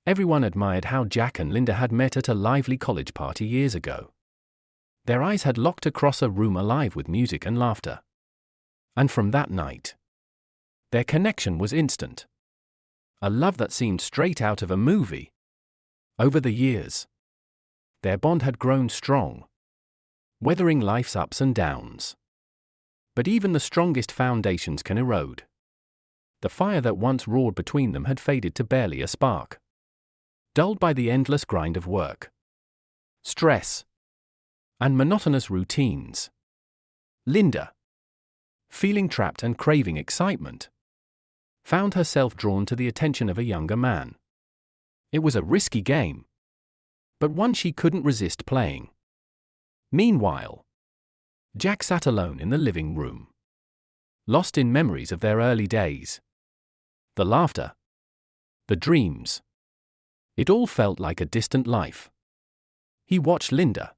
Everyone admired how Jack and Linda had met at a lively college party years ago. Their eyes had locked across a room alive with music and laughter. And from that night, their connection was instant. A love that seemed straight out of a movie. Over the years, their bond had grown strong, weathering life's ups and downs. But even the strongest foundations can erode. The fire that once roared between them had faded to barely a spark, dulled by the endless grind of work, stress, and monotonous routines. Linda, feeling trapped and craving excitement, found herself drawn to the attention of a younger man. It was a risky game, but one she couldn't resist playing. Meanwhile, Jack sat alone in the living room, lost in memories of their early days. The laughter, the dreams. It all felt like a distant life. He watched Linda,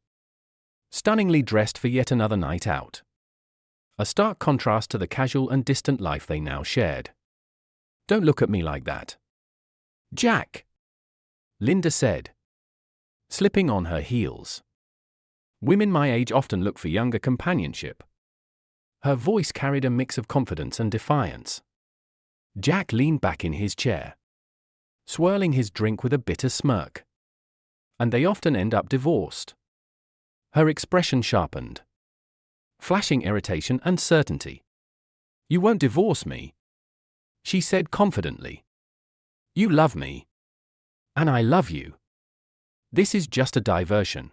stunningly dressed for yet another night out. A stark contrast to the casual and distant life they now shared. "Don't look at me like that, Jack," Linda said, slipping on her heels. "Women my age often look for younger companionship." Her voice carried a mix of confidence and defiance. Jack leaned back in his chair, swirling his drink with a bitter smirk. "And they often end up divorced." Her expression sharpened, flashing irritation and certainty. "You won't divorce me," she said confidently. "You love me. And I love you. This is just a diversion.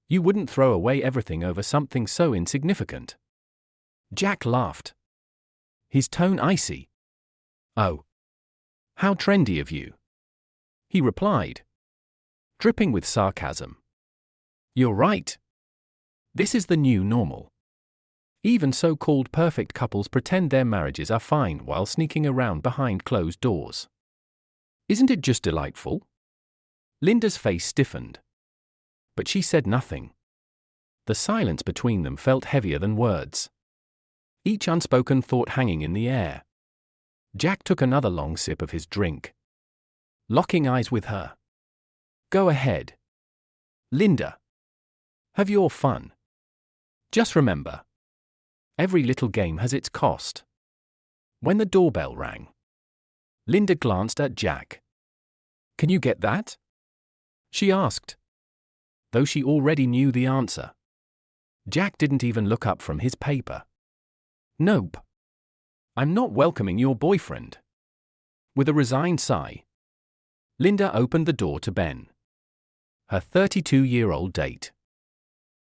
You wouldn't throw away everything over something so insignificant." Jack laughed, his tone icy. "Oh, how trendy of you," he replied, dripping with sarcasm. "You're right. This is the new normal. Even so-called perfect couples pretend their marriages are fine while sneaking around behind closed doors. Isn't it just delightful?" Linda's face stiffened, but she said nothing. The silence between them felt heavier than words, each unspoken thought hanging in the air. Jack took another long sip of his drink, locking eyes with her. "Go ahead, Linda. Have your fun. Just remember, every little game has its cost." When the doorbell rang, Linda glanced at Jack. "Can you get that?" she asked, though she already knew the answer. Jack didn't even look up from his paper. "Nope. I'm not welcoming your boyfriend." With a resigned sigh, Linda opened the door to Ben, her 32-year-old date,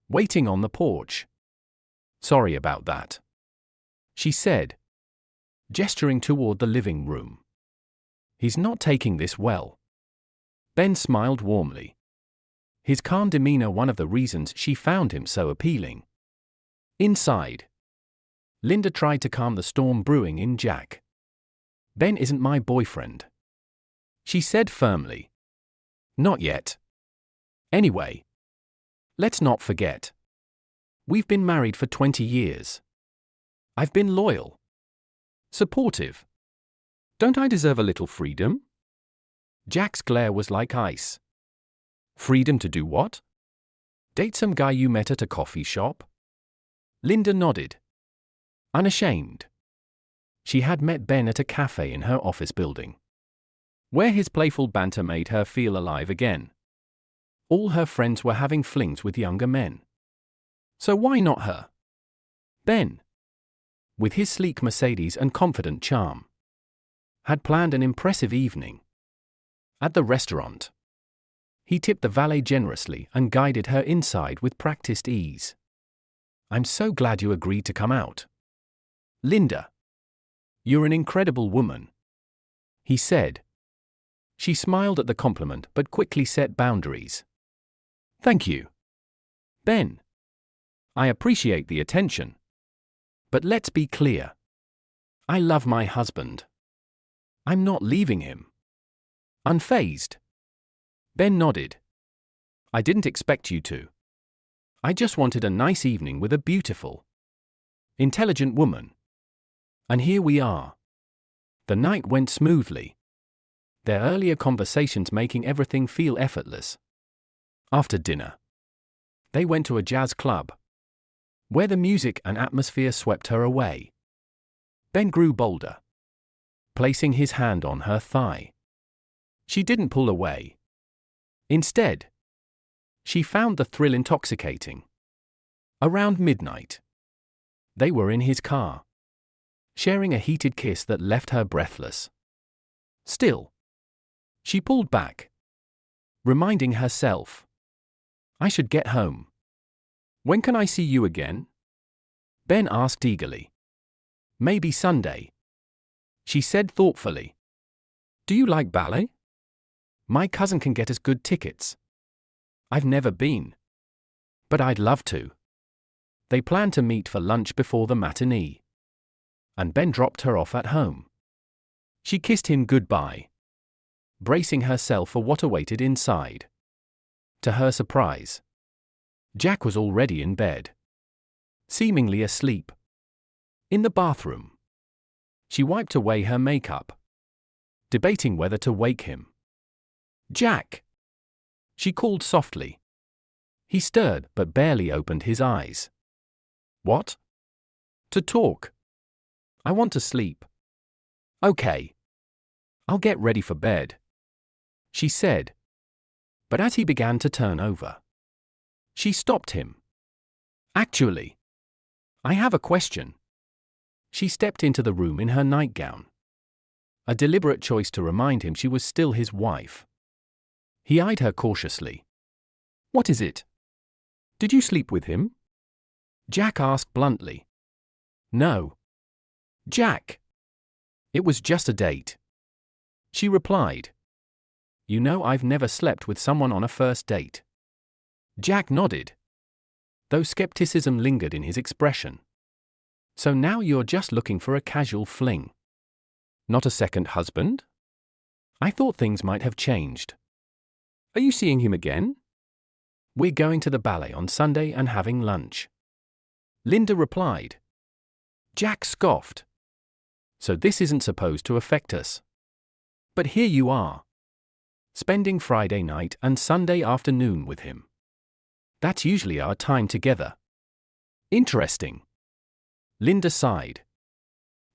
waiting on the porch. "Sorry about that," she said, gesturing toward the living room. "He's not taking this well." Ben smiled warmly, his calm demeanor one of the reasons she found him so appealing. Inside, Linda tried to calm the storm brewing in Jack. "Ben isn't my boyfriend," she said firmly. "Not yet. Anyway, let's not forget. We've been married for 20 years. I've been loyal, supportive. Don't I deserve a little freedom?" Jack's glare was like ice. "Freedom to do what? Date some guy you met at a coffee shop?" Linda nodded, unashamed. She had met Ben at a cafe in her office building, where his playful banter made her feel alive again. All her friends were having flings with younger men. So why not her? Ben, with his sleek Mercedes and confident charm, had planned an impressive evening. At the restaurant, he tipped the valet generously and guided her inside with practiced ease. "I'm so glad you agreed to come out, Linda. You're an incredible woman," he said. She smiled at the compliment but quickly set boundaries. "Thank you, Ben. I appreciate the attention. But let's be clear. I love my husband. I'm not leaving him." Unfazed, Ben nodded. "I didn't expect you to. I just wanted a nice evening with a beautiful, intelligent woman. And here we are." The night went smoothly. their earlier conversations making everything feel effortless. After dinner, they went to a jazz club, where the music and atmosphere swept her away. Ben grew bolder, placing his hand on her thigh. She didn't pull away. Instead, she found the thrill intoxicating. Around midnight, they were in his car, sharing a heated kiss that left her breathless. Still, she pulled back, reminding herself, "I should get home." "When can I see you again?" Ben asked eagerly. "Maybe Sunday," she said thoughtfully. "Do you like ballet? My cousin can get us good tickets. I've never been, but I'd love to." They planned to meet for lunch before the matinee, and Ben dropped her off at home. She kissed him goodbye, bracing herself for what awaited inside. To her surprise, Jack was already in bed, seemingly asleep. In the bathroom, she wiped away her makeup, debating whether to wake him. "Jack!" she called softly. He stirred but barely opened his eyes. "What?" "To talk. I want to sleep." "Okay. I'll get ready for bed," she said. But as he began to turn over, she stopped him. "Actually, I have a question." She stepped into the room in her nightgown, a deliberate choice to remind him she was still his wife. He eyed her cautiously. "What is it? Did you sleep with him?" Jack asked bluntly. "No." "Jack, it was just a date," she replied. "You know I've never slept with someone on a first date." Jack nodded, though skepticism lingered in his expression. "So now you're just looking for a casual fling? Not a second husband? I thought things might have changed." "Are you seeing him again?" "We're going to the ballet on Sunday and having lunch," Linda replied. Jack scoffed. "So this isn't supposed to affect us. But here you are, spending Friday night and Sunday afternoon with him. That's usually our time together." "Interesting." Linda sighed,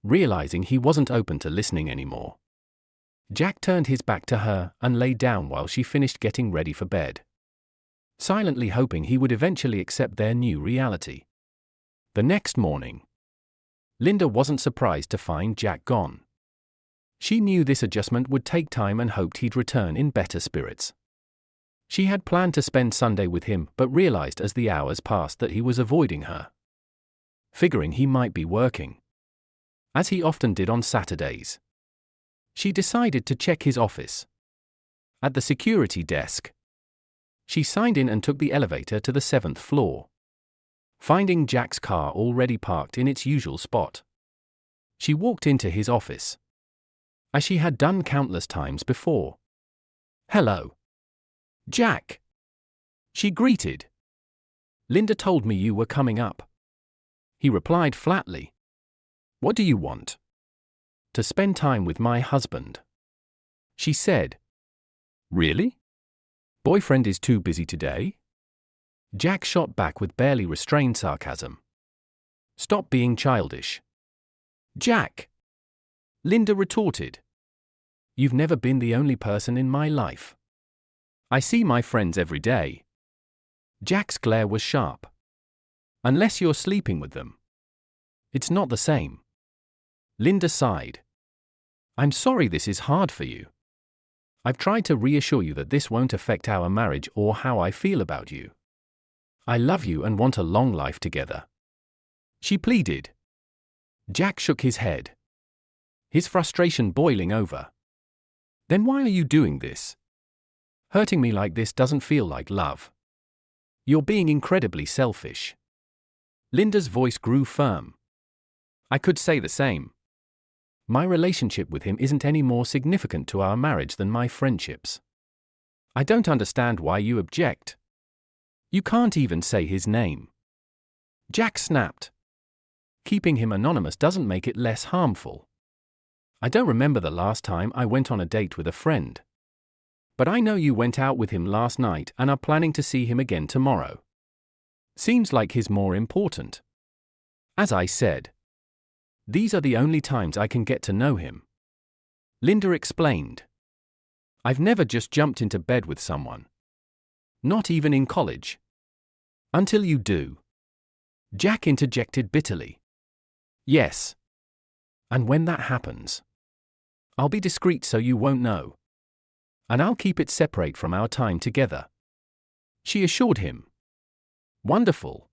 realizing he wasn't open to listening anymore. Jack turned his back to her and lay down while she finished getting ready for bed, silently hoping he would eventually accept their new reality. The next morning, Linda wasn't surprised to find Jack gone. She knew this adjustment would take time and hoped he'd return in better spirits. She had planned to spend Sunday with him but realized as the hours passed that he was avoiding her, figuring he might be working, as he often did on Saturdays. She decided to check his office. At the security desk, she signed in and took the elevator to the 7th floor, finding Jack's car already parked in its usual spot. She walked into his office, as she had done countless times before. "Hello, Jack," she greeted. "Linda told me you were coming up," he replied flatly. "What do you want?" "To spend time with my husband," she said. "Really? Boyfriend is too busy today?" Jack shot back with barely restrained sarcasm. "Stop being childish, Jack," Linda retorted. "You've never been the only person in my life. I see my friends every day." Jack's glare was sharp. "Unless you're sleeping with them. It's not the same." Linda sighed. "I'm sorry this is hard for you. I've tried to reassure you that this won't affect our marriage or how I feel about you. I love you and want a long life together," she pleaded. Jack shook his head, his frustration boiling over. "Then why are you doing this? Hurting me like this doesn't feel like love. You're being incredibly selfish." Linda's voice grew firm. "I could say the same. My relationship with him isn't any more significant to our marriage than my friendships. I don't understand why you object. You can't even say his name." Jack snapped. "Keeping him anonymous doesn't make it less harmful. I don't remember the last time I went on a date with a friend. But I know you went out with him last night and are planning to see him again tomorrow. Seems like he's more important. As I said, these are the only times I can get to know him. Linda explained. I've never just jumped into bed with someone. Not even in college. Until you do. Jack interjected bitterly. Yes. And when that happens, I'll be discreet so you won't know. And I'll keep it separate from our time together. She assured him. Wonderful.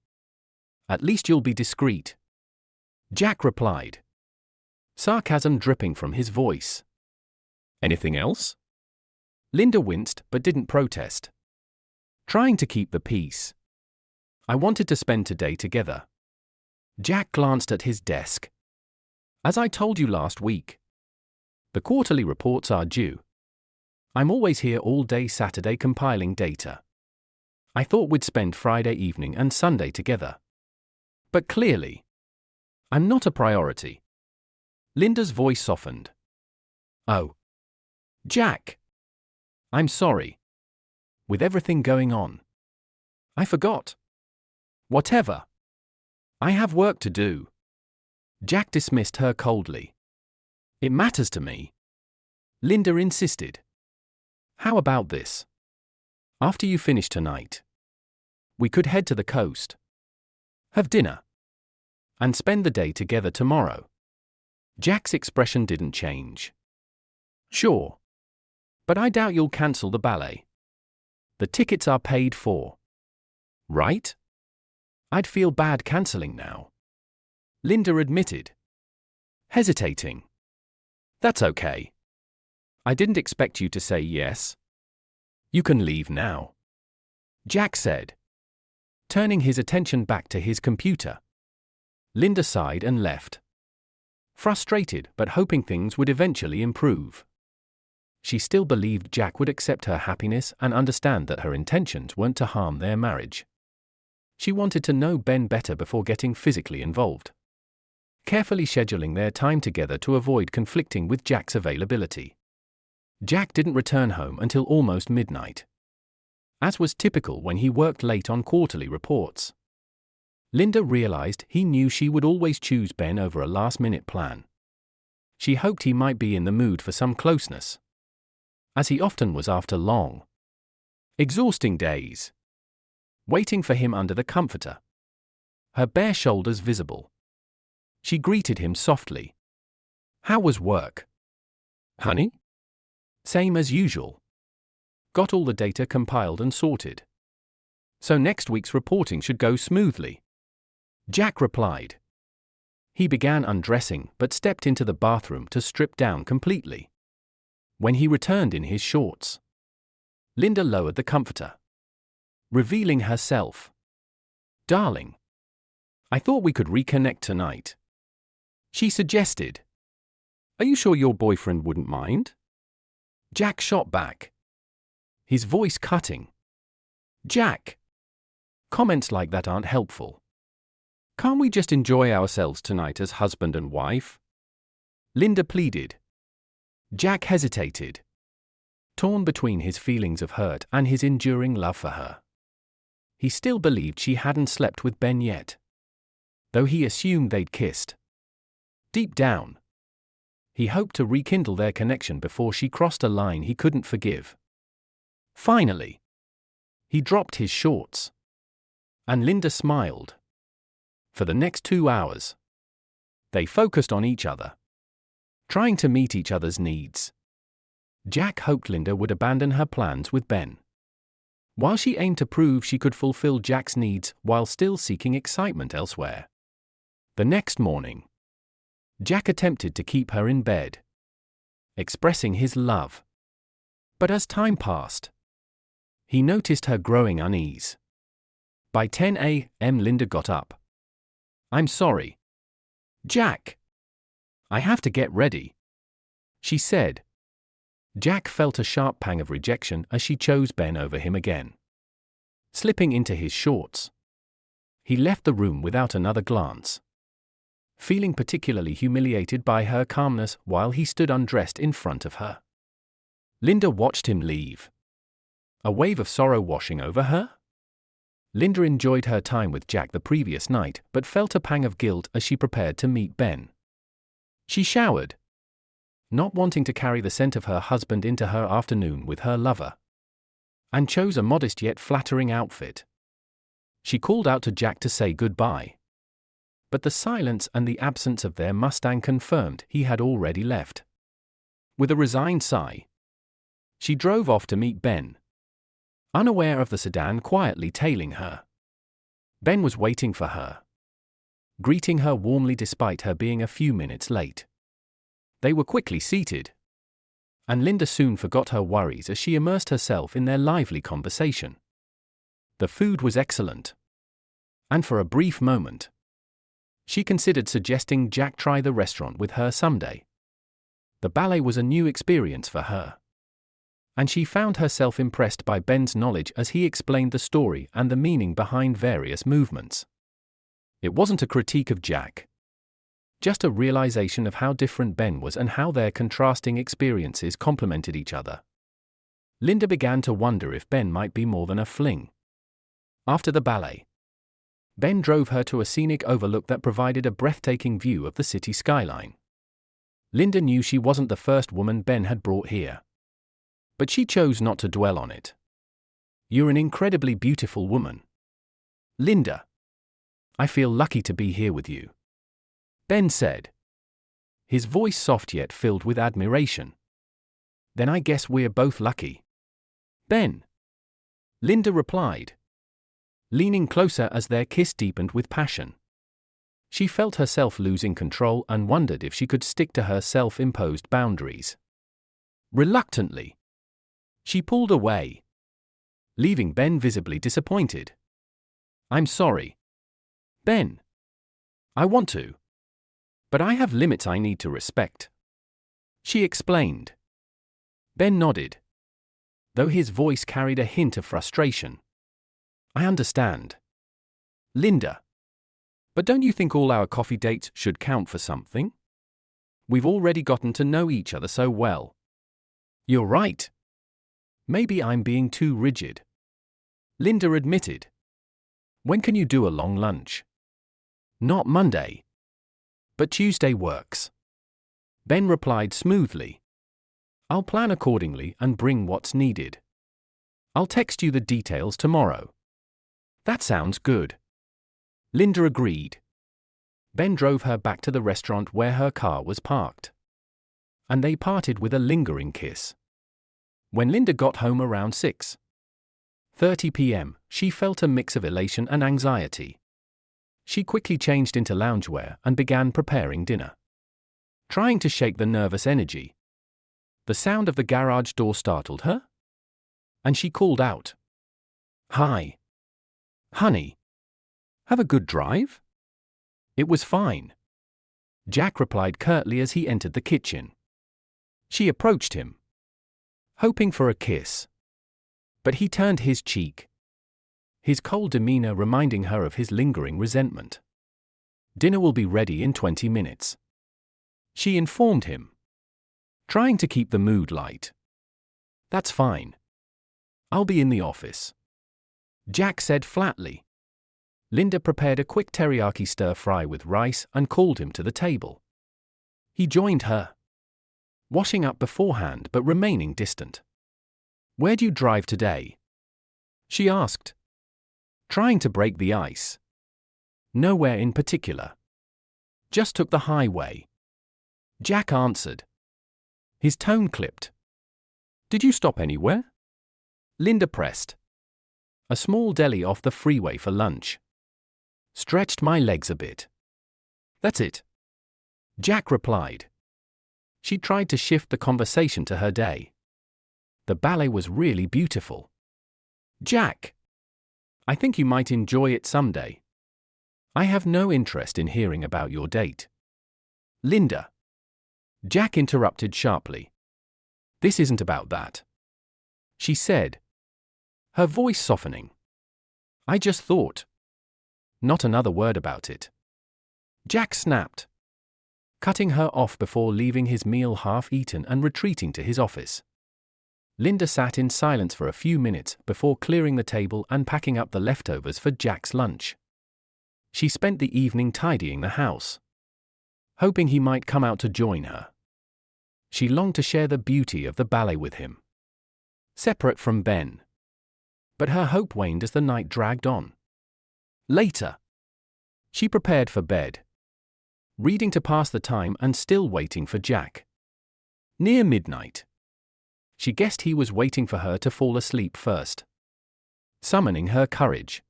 At least you'll be discreet. Jack replied. Sarcasm dripping from his voice. Anything else? Linda winced but didn't protest. Trying to keep the peace. I wanted to spend today together. Jack glanced at his desk. As I told you last week, the quarterly reports are due. I'm always here all day Saturday compiling data. I thought we'd spend Friday evening and Sunday together. But clearly, I'm not a priority. Linda's voice softened. Oh. Jack. I'm sorry. With everything going on. I forgot. Whatever. I have work to do. Jack dismissed her coldly. It matters to me. Linda insisted. How about this? After you finish tonight, we could head to the coast, have dinner, and spend the day together tomorrow. Jack's expression didn't change. Sure. But I doubt you'll cancel the ballet. The tickets are paid for. Right? I'd feel bad canceling now. Linda admitted. Hesitating. That's okay. I didn't expect you to say yes. You can leave now. Jack said, turning his attention back to his computer. Linda sighed and left. Frustrated but hoping things would eventually improve. She still believed Jack would accept her happiness and understand that her intentions weren't to harm their marriage. She wanted to know Ben better before getting physically involved. Carefully scheduling their time together to avoid conflicting with Jack's availability. Jack didn't return home until almost midnight. As was typical when he worked late on quarterly reports. Linda realized he knew she would always choose Ben over a last-minute plan. She hoped he might be in the mood for some closeness, as he often was after long, exhausting days. Waiting for him under the comforter. Her bare shoulders visible. She greeted him softly. How was work? Honey? Same as usual. Got all the data compiled and sorted. So next week's reporting should go smoothly. Jack replied. He began undressing but stepped into the bathroom to strip down completely. When he returned in his shorts, Linda lowered the comforter, revealing herself. Darling, I thought we could reconnect tonight. She suggested. Are you sure your boyfriend wouldn't mind? Jack shot back, his voice cutting. Jack! Comments like that aren't helpful. Can't we just enjoy ourselves tonight as husband and wife? Linda pleaded. Jack hesitated, torn between his feelings of hurt and his enduring love for her. He still believed she hadn't slept with Ben yet, though he assumed they'd kissed. Deep down, he hoped to rekindle their connection before she crossed a line he couldn't forgive. Finally, he dropped his shorts, and Linda smiled. For the next 2 hours, they focused on each other, trying to meet each other's needs. Jack hoped Linda would abandon her plans with Ben, while she aimed to prove she could fulfill Jack's needs while still seeking excitement elsewhere. The next morning, Jack attempted to keep her in bed, expressing his love. But as time passed, he noticed her growing unease. By 10 a.m. Linda got up. I'm sorry, Jack. I have to get ready, she said. Jack felt a sharp pang of rejection as she chose Ben over him again. Slipping into his shorts, he left the room without another glance. feeling particularly humiliated by her calmness while he stood undressed in front of her. Linda watched him leave. A wave of sorrow washing over her? Linda enjoyed her time with Jack the previous night, but felt a pang of guilt as she prepared to meet Ben. She showered, not wanting to carry the scent of her husband into her afternoon with her lover, and chose a modest yet flattering outfit. She called out to Jack to say goodbye, but the silence and the absence of their Mustang confirmed he had already left. With a resigned sigh, she drove off to meet Ben, unaware of the sedan quietly tailing her. Ben was waiting for her, greeting her warmly despite her being a few minutes late. They were quickly seated, and Linda soon forgot her worries as she immersed herself in their lively conversation. The food was excellent, and for a brief moment, she considered suggesting Jack try the restaurant with her someday. The ballet was a new experience for her, and she found herself impressed by Ben's knowledge as he explained the story and the meaning behind various movements. It wasn't a critique of Jack, just a realization of how different Ben was and how their contrasting experiences complemented each other. Linda began to wonder if Ben might be more than a fling. After the ballet, Ben drove her to a scenic overlook that provided a breathtaking view of the city skyline. Linda knew she wasn't the first woman Ben had brought here, but she chose not to dwell on it. "You're an incredibly beautiful woman, Linda. I feel lucky to be here with you," Ben said, his voice soft yet filled with admiration. "Then I guess we're both lucky, Ben," Linda replied, leaning closer as their kiss deepened with passion. She felt herself losing control and wondered if she could stick to her self-imposed boundaries. Reluctantly, she pulled away, leaving Ben visibly disappointed. "I'm sorry, Ben. I want to, but I have limits I need to respect," she explained. Ben nodded, though his voice carried a hint of frustration. "I understand, Linda. But don't you think all our coffee dates should count for something? We've already gotten to know each other so well." "You're right. Maybe I'm being too rigid," Linda admitted. "When can you do a long lunch?" "Not Monday, but Tuesday works," Ben replied smoothly. "I'll plan accordingly and bring what's needed. I'll text you the details tomorrow." "That sounds good," Linda agreed. Ben drove her back to the restaurant where her car was parked, and they parted with a lingering kiss. When Linda got home around 6:30 p.m., she felt a mix of elation and anxiety. She quickly changed into loungewear and began preparing dinner, trying to shake the nervous energy. The sound of the garage door startled her, and she called out, "Hi, honey. Have a good drive?" "It was fine," Jack replied curtly as he entered the kitchen. She approached him, hoping for a kiss, but he turned his cheek, his cold demeanor reminding her of his lingering resentment. "Dinner will be ready in 20 minutes," she informed him, trying to keep the mood light. "That's fine. I'll be in the office," Jack said flatly. Linda prepared a quick teriyaki stir-fry with rice and called him to the table. He joined her, washing up beforehand but remaining distant. "Where'd you drive today?" she asked, trying to break the ice. "Nowhere in particular. Just took the highway," Jack answered, his tone clipped. "Did you stop anywhere?" Linda pressed. "A small deli off the freeway for lunch. Stretched my legs a bit. That's it," Jack replied. She tried to shift the conversation to her day. "The ballet was really beautiful, Jack. I think you might enjoy it someday." "I have no interest in hearing about your date, Linda," Jack interrupted sharply. "This isn't about that," she said, her voice softening. "I just thought." "Not another word about it." Jack snapped, cutting her off before leaving his meal half-eaten and retreating to his office. Linda sat in silence for a few minutes before clearing the table and packing up the leftovers for Jack's lunch. She spent the evening tidying the house, hoping he might come out to join her. She longed to share the beauty of the ballet with him, separate from Ben. But her hope waned as the night dragged on. Later, she prepared for bed, reading to pass the time and still waiting for Jack. Near midnight, she guessed he was waiting for her to fall asleep first. Summoning her courage,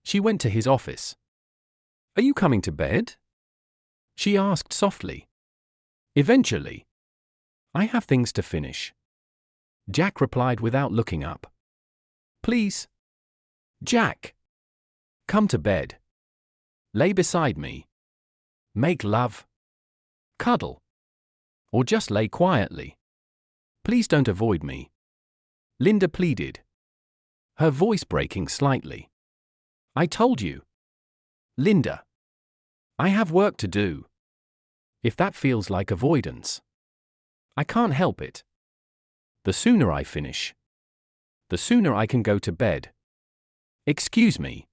she went to his office. "Are you coming to bed?" she asked softly. "Eventually. I have things to finish," Jack replied without looking up. "Please, Jack, come to bed. Lay beside me. Make love. Cuddle. Or just lay quietly. Please don't avoid me," Linda pleaded, her voice breaking slightly. "I told you. Linda, I have work to do. If that feels like avoidance, I can't help it. The sooner I finish, the sooner I can go to bed." "Excuse me,"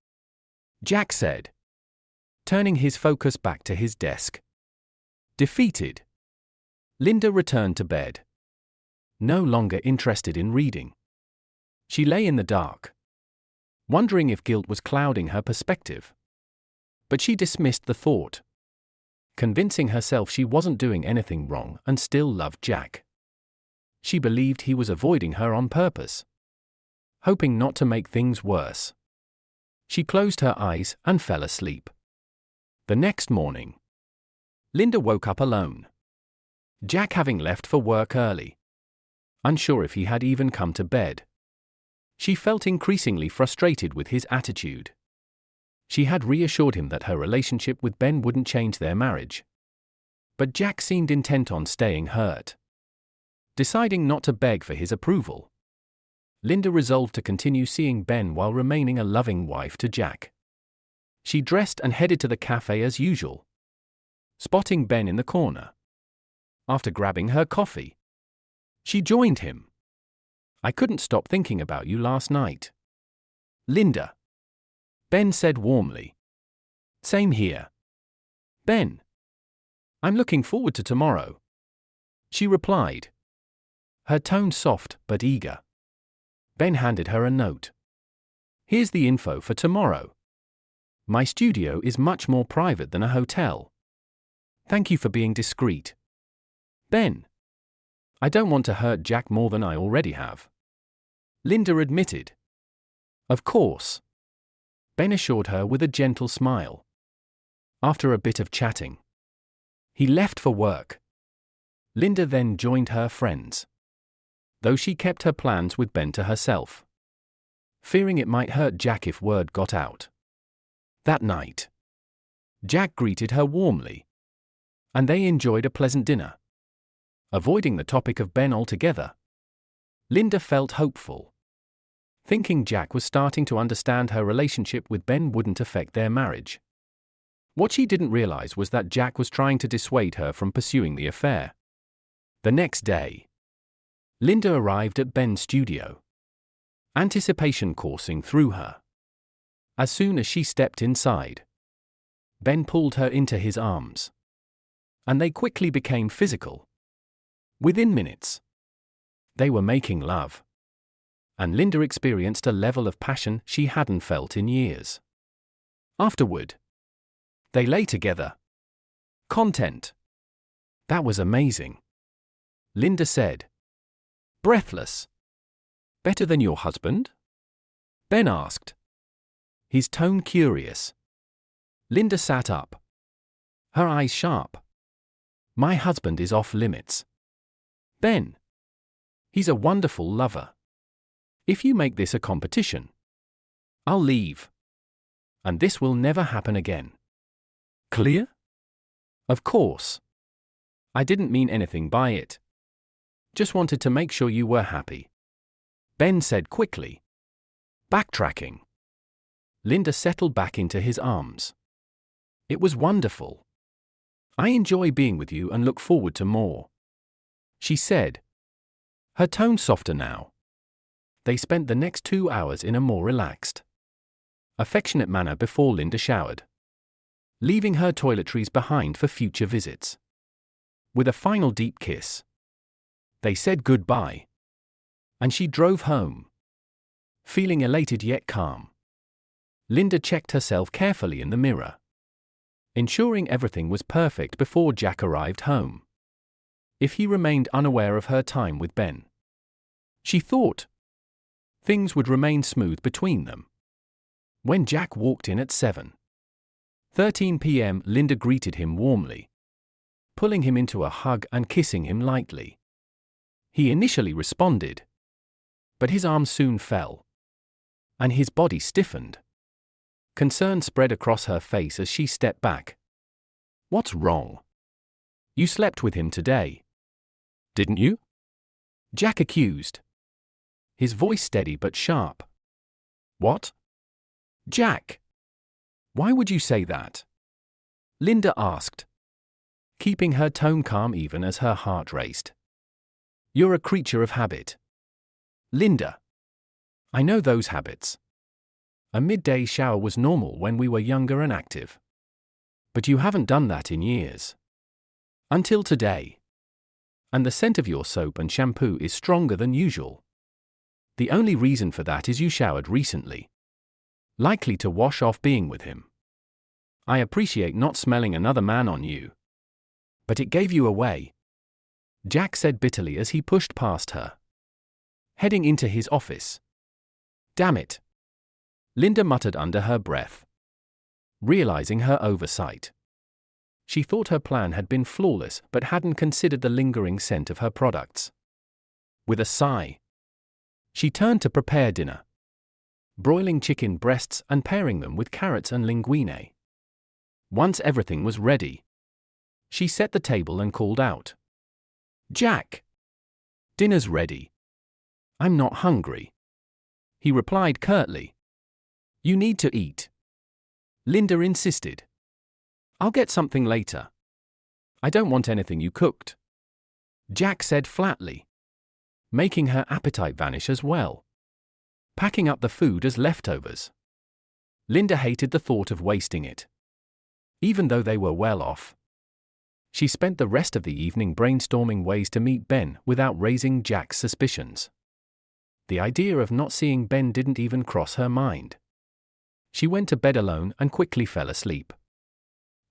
Jack said, turning his focus back to his desk. Defeated, Linda returned to bed, no longer interested in reading. She lay in the dark, wondering if guilt was clouding her perspective. But she dismissed the thought, convincing herself she wasn't doing anything wrong and still loved Jack. She believed he was avoiding her on purpose, hoping not to make things worse. She closed her eyes and fell asleep. The next morning, Linda woke up alone, Jack having left for work early, unsure if he had even come to bed. She felt increasingly frustrated with his attitude. She had reassured him that her relationship with Ben wouldn't change their marriage. But Jack seemed intent on staying hurt. Deciding not to beg for his approval, Linda resolved to continue seeing Ben while remaining a loving wife to Jack. She dressed and headed to the cafe as usual, spotting Ben in the corner. After grabbing her coffee, she joined him. "I couldn't stop thinking about you last night, Linda," Ben said warmly. "Same here, Ben. I'm looking forward to tomorrow," she replied, her tone soft but eager. Ben handed her a note. "Here's the info for tomorrow. My studio is much more private than a hotel. Thank you for being discreet, Ben. I don't want to hurt Jack more than I already have," Linda admitted. "Of course," Ben assured her with a gentle smile. After a bit of chatting, he left for work. Linda then joined her friends, though she kept her plans with Ben to herself, fearing it might hurt Jack if word got out. That night, Jack greeted her warmly, and they enjoyed a pleasant dinner. Avoiding the topic of Ben altogether, Linda felt hopeful, thinking Jack was starting to understand her relationship with Ben wouldn't affect their marriage. What she didn't realize was that Jack was trying to dissuade her from pursuing the affair. The next day, Linda arrived at Ben's studio, anticipation coursing through her. As soon as she stepped inside, Ben pulled her into his arms, and they quickly became physical. Within minutes, they were making love, and Linda experienced a level of passion she hadn't felt in years. Afterward, they lay together. Content. "That was amazing," Linda said, breathless. "Better than your husband?" Ben asked, his tone curious. Linda sat up, her eyes sharp. "My husband is off limits, Ben. He's a wonderful lover. If you make this a competition, I'll leave. And this will never happen again. Clear?" "Of course. I didn't mean anything by it. Just wanted to make sure you were happy," Ben said quickly. Backtracking, Linda settled back into his arms. It was wonderful. I enjoy being with you and look forward to more, she said, her tone softer now. They spent the next 2 hours in a more relaxed, affectionate manner before Linda showered, leaving her toiletries behind for future visits. With a final deep kiss, they said goodbye, and she drove home, feeling elated yet calm. Linda checked herself carefully in the mirror, ensuring everything was perfect before Jack arrived home. If he remained unaware of her time with Ben, she thought things would remain smooth between them. When Jack walked in at 7:13 p.m., Linda greeted him warmly, pulling him into a hug and kissing him lightly. He initially responded, but his arms soon fell, and his body stiffened. Concern spread across her face as she stepped back. "What's wrong? You slept with him today, didn't you?" Jack accused, his voice steady but sharp. "What? Jack, why would you say that?" Linda asked, keeping her tone calm even as her heart raced. "You're a creature of habit, Linda. I know those habits. A midday shower was normal when we were younger and active. But you haven't done that in years. Until today. And the scent of your soap and shampoo is stronger than usual. The only reason for that is you showered recently, likely to wash off being with him. I appreciate not smelling another man on you, but it gave you away," Jack said bitterly as he pushed past her, heading into his office. "Damn it," Linda muttered under her breath, realizing her oversight. She thought her plan had been flawless but hadn't considered the lingering scent of her products. With a sigh, she turned to prepare dinner, broiling chicken breasts and pairing them with carrots and linguine. Once everything was ready, she set the table and called out, "Jack, dinner's ready." "I'm not hungry," he replied curtly. "You need to eat," Linda insisted. "I'll get something later. I don't want anything you cooked," Jack said flatly, making her appetite vanish as well, packing up the food as leftovers. Linda hated the thought of wasting it. Even though they were well off, she spent the rest of the evening brainstorming ways to meet Ben without raising Jack's suspicions. The idea of not seeing Ben didn't even cross her mind. She went to bed alone and quickly fell asleep,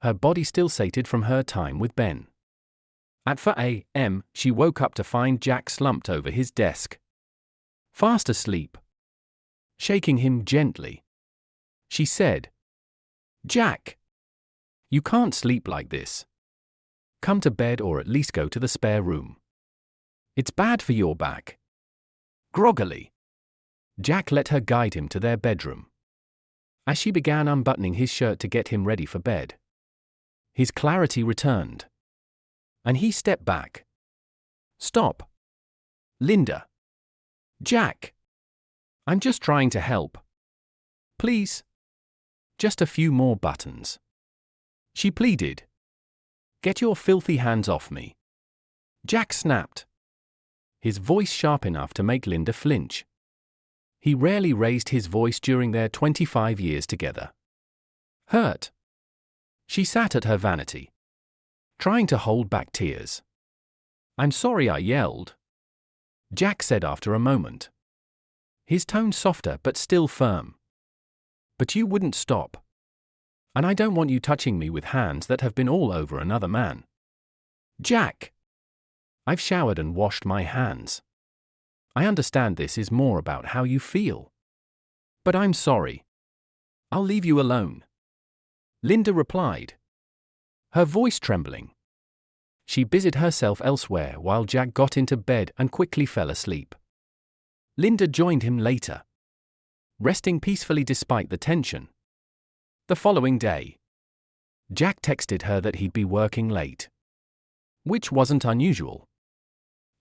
her body still sated from her time with Ben. At 4 a.m., she woke up to find Jack slumped over his desk, fast asleep. Shaking him gently, she said, "Jack, you can't sleep like this. Come to bed or at least go to the spare room. It's bad for your back." Groggily, Jack let her guide him to their bedroom. As she began unbuttoning his shirt to get him ready for bed, his clarity returned, and he stepped back. "Stop, Linda." "Jack, I'm just trying to help. Please. Just a few more buttons," she pleaded. "Get your filthy hands off me." Jack snapped, his voice sharp enough to make Linda flinch. He rarely raised his voice during their 25 years together. Hurt, she sat at her vanity, trying to hold back tears. "I'm sorry I yelled," Jack said after a moment, his tone softer but still firm. "But you wouldn't stop. And I don't want you touching me with hands that have been all over another man." "Jack, I've showered and washed my hands. I understand this is more about how you feel. But I'm sorry. I'll leave you alone," Linda replied, her voice trembling. She busied herself elsewhere while Jack got into bed and quickly fell asleep. Linda joined him later, resting peacefully despite the tension. The following day, Jack texted her that he'd be working late, which wasn't unusual.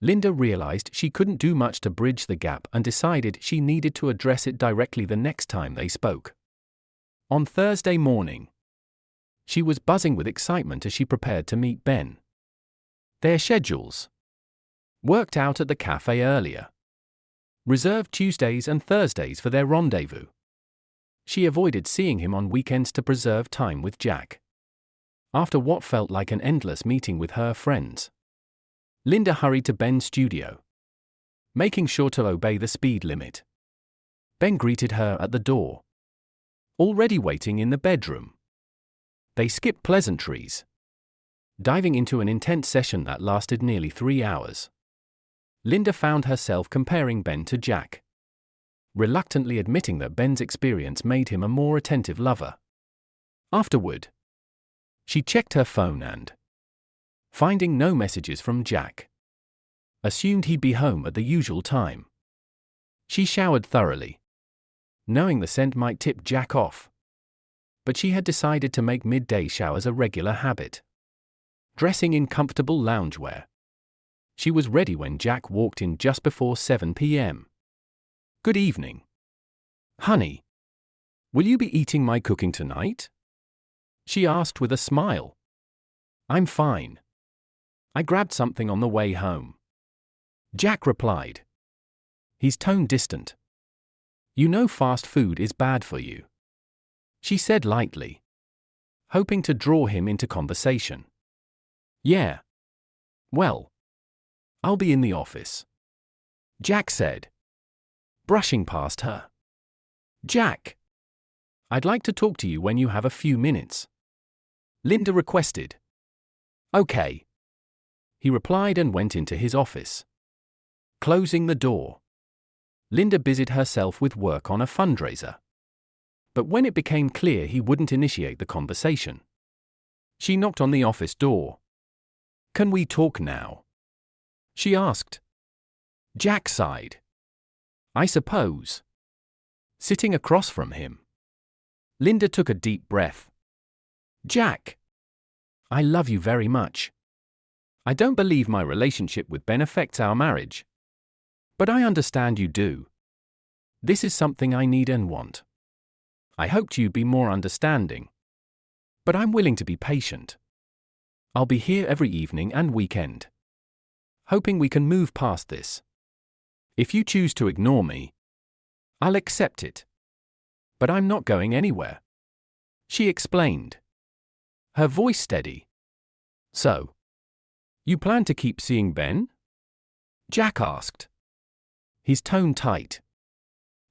Linda realized she couldn't do much to bridge the gap and decided she needed to address it directly the next time they spoke. On Thursday morning, She was buzzing with excitement as she prepared to meet Ben. Their schedules worked out at the cafe earlier. Reserved Tuesdays and Thursdays for their rendezvous. She avoided seeing him on weekends to preserve time with Jack. After what felt like an endless meeting with her friends, Linda hurried to Ben's studio, making sure to obey the speed limit. Ben greeted her at the door, already waiting in the bedroom. They skipped pleasantries, diving into an intense session that lasted nearly 3 hours. Linda found herself comparing Ben to Jack, reluctantly admitting that Ben's experience made him a more attentive lover. Afterward, she checked her phone and, finding no messages from Jack, assumed he'd be home at the usual time. She showered thoroughly, knowing the scent might tip Jack off. But she had decided to make midday showers a regular habit. Dressing in comfortable loungewear, she was ready when Jack walked in just before 7 p.m. "Good evening. Honey, will you be eating my cooking tonight?" she asked with a smile. "I'm fine. I grabbed something on the way home," Jack replied, his tone distant. "You know fast food is bad for you," she said lightly, hoping to draw him into conversation. "Yeah. Well, I'll be in the office," Jack said, brushing past her. "Jack, I'd like to talk to you when you have a few minutes," Linda requested. "Okay," he replied and went into his office. Closing the door, Linda busied herself with work on a fundraiser. But when it became clear he wouldn't initiate the conversation, she knocked on the office door. "Can we talk now?" she asked. Jack sighed. "I suppose." Sitting across from him, Linda took a deep breath. "Jack, I love you very much. I don't believe my relationship with Ben affects our marriage. But I understand you do. This is something I need and want. I hoped you'd be more understanding. But I'm willing to be patient. I'll be here every evening and weekend, hoping we can move past this. If you choose to ignore me, I'll accept it. But I'm not going anywhere," she explained, her voice steady. "So, you plan to keep seeing Ben?" Jack asked, his tone tight.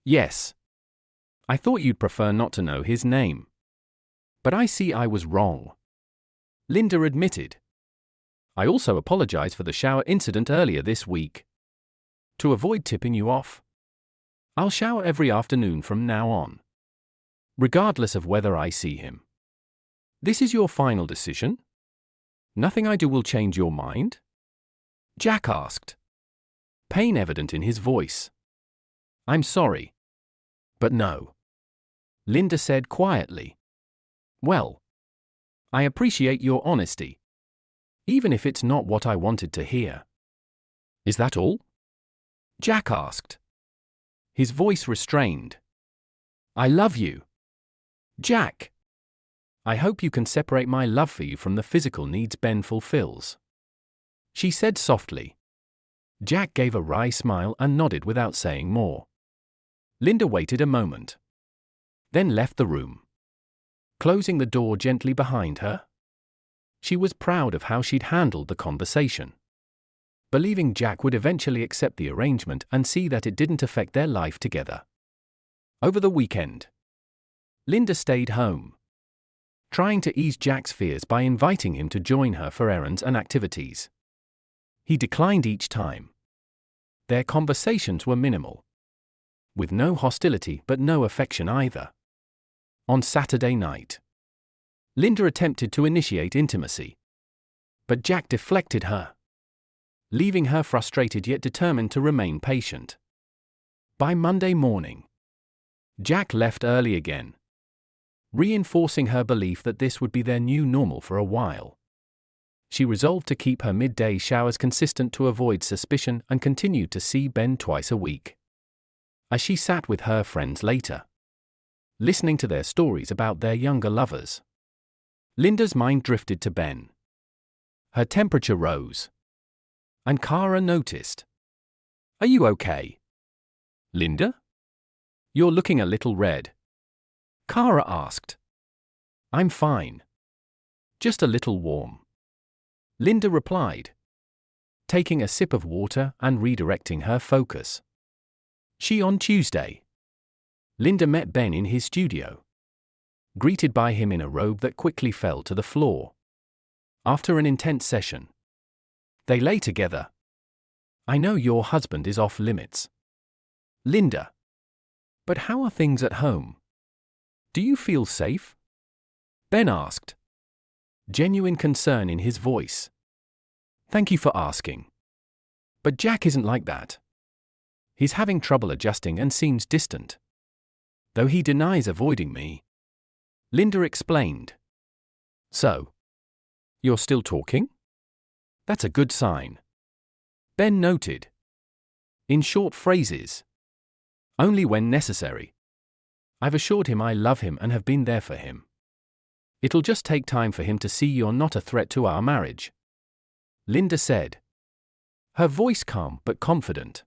"Yes. I thought you'd prefer not to know his name. But I see I was wrong," Linda admitted. "I also apologize for the shower incident earlier this week. To avoid tipping you off, I'll shower every afternoon from now on, regardless of whether I see him. This is your final decision? Nothing I do will change your mind?" Jack asked, pain evident in his voice. "I'm sorry. But no," Linda said quietly. "Well, I appreciate your honesty, even if it's not what I wanted to hear." "Is that all?" Jack asked, his voice restrained. "I love you, Jack. I hope you can separate my love for you from the physical needs Ben fulfills," she said softly. Jack gave a wry smile and nodded without saying more. Linda waited a moment, then left the room, closing the door gently behind her. She was proud of how she'd handled the conversation, believing Jack would eventually accept the arrangement and see that it didn't affect their life together. Over the weekend, Linda stayed home, trying to ease Jack's fears by inviting him to join her for errands and activities. He declined each time. Their conversations were minimal, with no hostility but no affection either. On Saturday night, Linda attempted to initiate intimacy, but Jack deflected her, leaving her frustrated yet determined to remain patient. By Monday morning, Jack left early again, reinforcing her belief that this would be their new normal for a while. She resolved to keep her midday showers consistent to avoid suspicion and continued to see Ben twice a week. As she sat with her friends later, listening to their stories about their younger lovers, Linda's mind drifted to Ben. Her temperature rose. And Kara noticed. Are you okay? Linda? You're looking a little red. Kara asked. I'm fine. Just a little warm. Linda replied, taking a sip of water and redirecting her focus. On Tuesday. Linda met Ben in his studio. Greeted by him in a robe that quickly fell to the floor. After an intense session. They lay together. I know your husband is off limits. Linda. But how are things at home? Do you feel safe? Ben asked. Genuine concern in his voice. Thank you for asking. But Jack isn't like that. He's having trouble adjusting and seems distant. Though he denies avoiding me. Linda explained. So? You're still talking? That's a good sign. Ben noted. In short phrases. Only when necessary. I've assured him I love him and have been there for him. It'll just take time for him to see you're not a threat to our marriage. Linda said. Her voice calm but confident.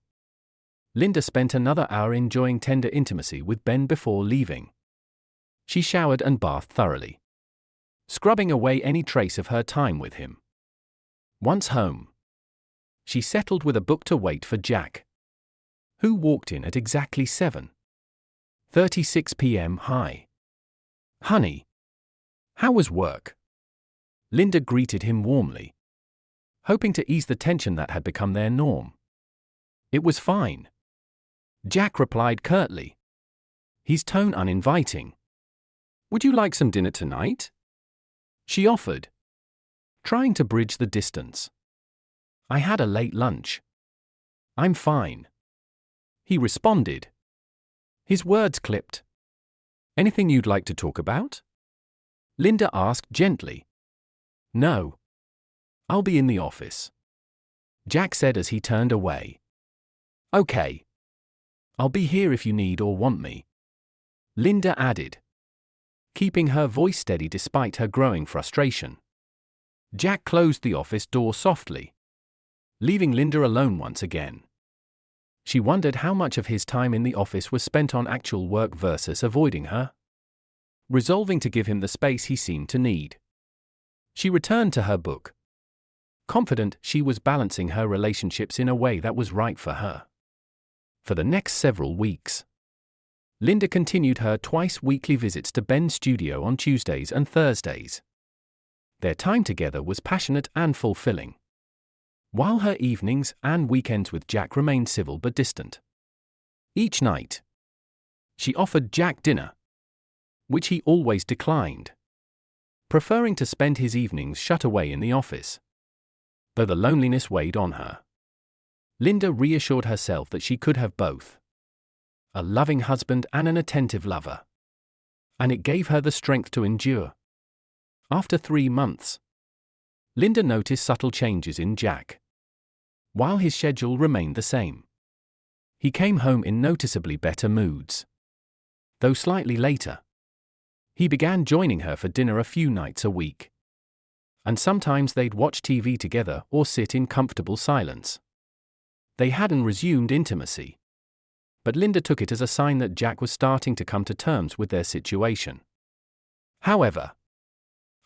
Linda spent another hour enjoying tender intimacy with Ben before leaving. She showered and bathed thoroughly, scrubbing away any trace of her time with him. Once home, she settled with a book to wait for Jack, who walked in at exactly 7:36 p.m. Hi. Honey. How was work? Linda greeted him warmly, hoping to ease the tension that had become their norm. It was fine. Jack replied curtly, his tone uninviting. Would you like some dinner tonight? She offered, trying to bridge the distance. I had a late lunch. I'm fine. He responded. His words clipped. Anything you'd like to talk about? Linda asked gently. No. I'll be in the office. Jack said as he turned away. Okay. I'll be here if you need or want me. Linda added, keeping her voice steady despite her growing frustration. Jack closed the office door softly, leaving Linda alone once again. She wondered how much of his time in the office was spent on actual work versus avoiding her. Resolving to give him the space he seemed to need, she returned to her book, confident she was balancing her relationships in a way that was right for her. For the next several weeks, Linda continued her twice-weekly visits to Ben's studio on Tuesdays and Thursdays. Their time together was passionate and fulfilling, while her evenings and weekends with Jack remained civil but distant. Each night, she offered Jack dinner, which he always declined, preferring to spend his evenings shut away in the office. Though the loneliness weighed on her, Linda reassured herself that she could have both, a loving husband and an attentive lover. And it gave her the strength to endure. After 3 months, Linda noticed subtle changes in Jack. While his schedule remained the same, he came home in noticeably better moods. Though slightly later, he began joining her for dinner a few nights a week. And sometimes they'd watch TV together or sit in comfortable silence. They hadn't resumed intimacy, but Linda took it as a sign that Jack was starting to come to terms with their situation. However,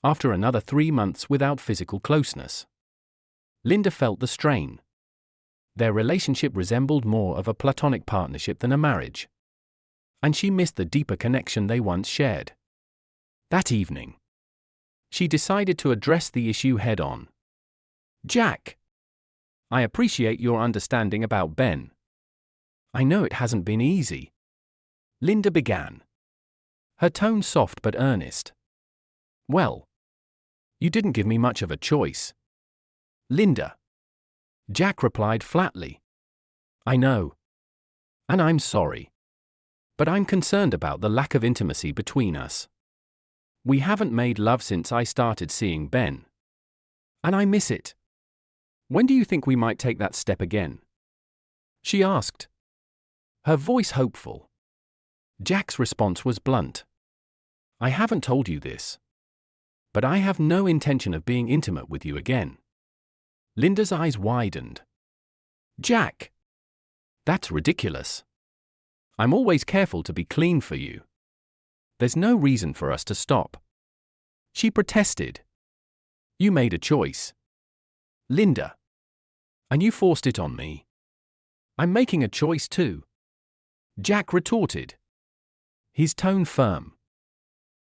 after another 3 months without physical closeness, Linda felt the strain. Their relationship resembled more of a platonic partnership than a marriage, and she missed the deeper connection they once shared. That evening, she decided to address the issue head-on. Jack, I appreciate your understanding about Ben. I know it hasn't been easy. Linda began, her tone soft but earnest. Well, you didn't give me much of a choice. Linda. Jack replied flatly. I know. And I'm sorry. But I'm concerned about the lack of intimacy between us. We haven't made love since I started seeing Ben. And I miss it. When do you think we might take that step again? She asked, her voice hopeful. Jack's response was blunt. I haven't told you this, But I have no intention of being intimate with you again. Linda's eyes widened. Jack! That's ridiculous. I'm always careful to be clean for you. There's no reason for us to stop. She protested. You made a choice, Linda. And you forced it on me. I'm making a choice too, Jack retorted, his tone firm.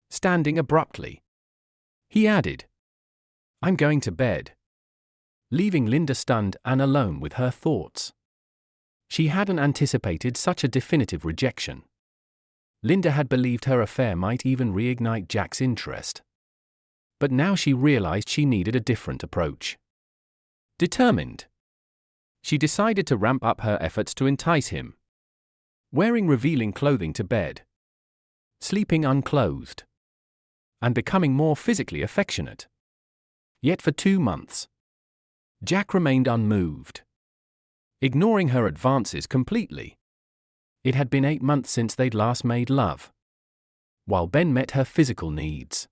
Standing abruptly, he added, I'm going to bed. Leaving Linda stunned and alone with her thoughts. She hadn't anticipated such a definitive rejection. Linda had believed her affair might even reignite Jack's interest. But now she realized she needed a different approach. Determined, she decided to ramp up her efforts to entice him. Wearing revealing clothing to bed, sleeping unclothed, and becoming more physically affectionate. Yet for 2 months, Jack remained unmoved, ignoring her advances completely. It had been 8 months since they'd last made love. While Ben met her physical needs,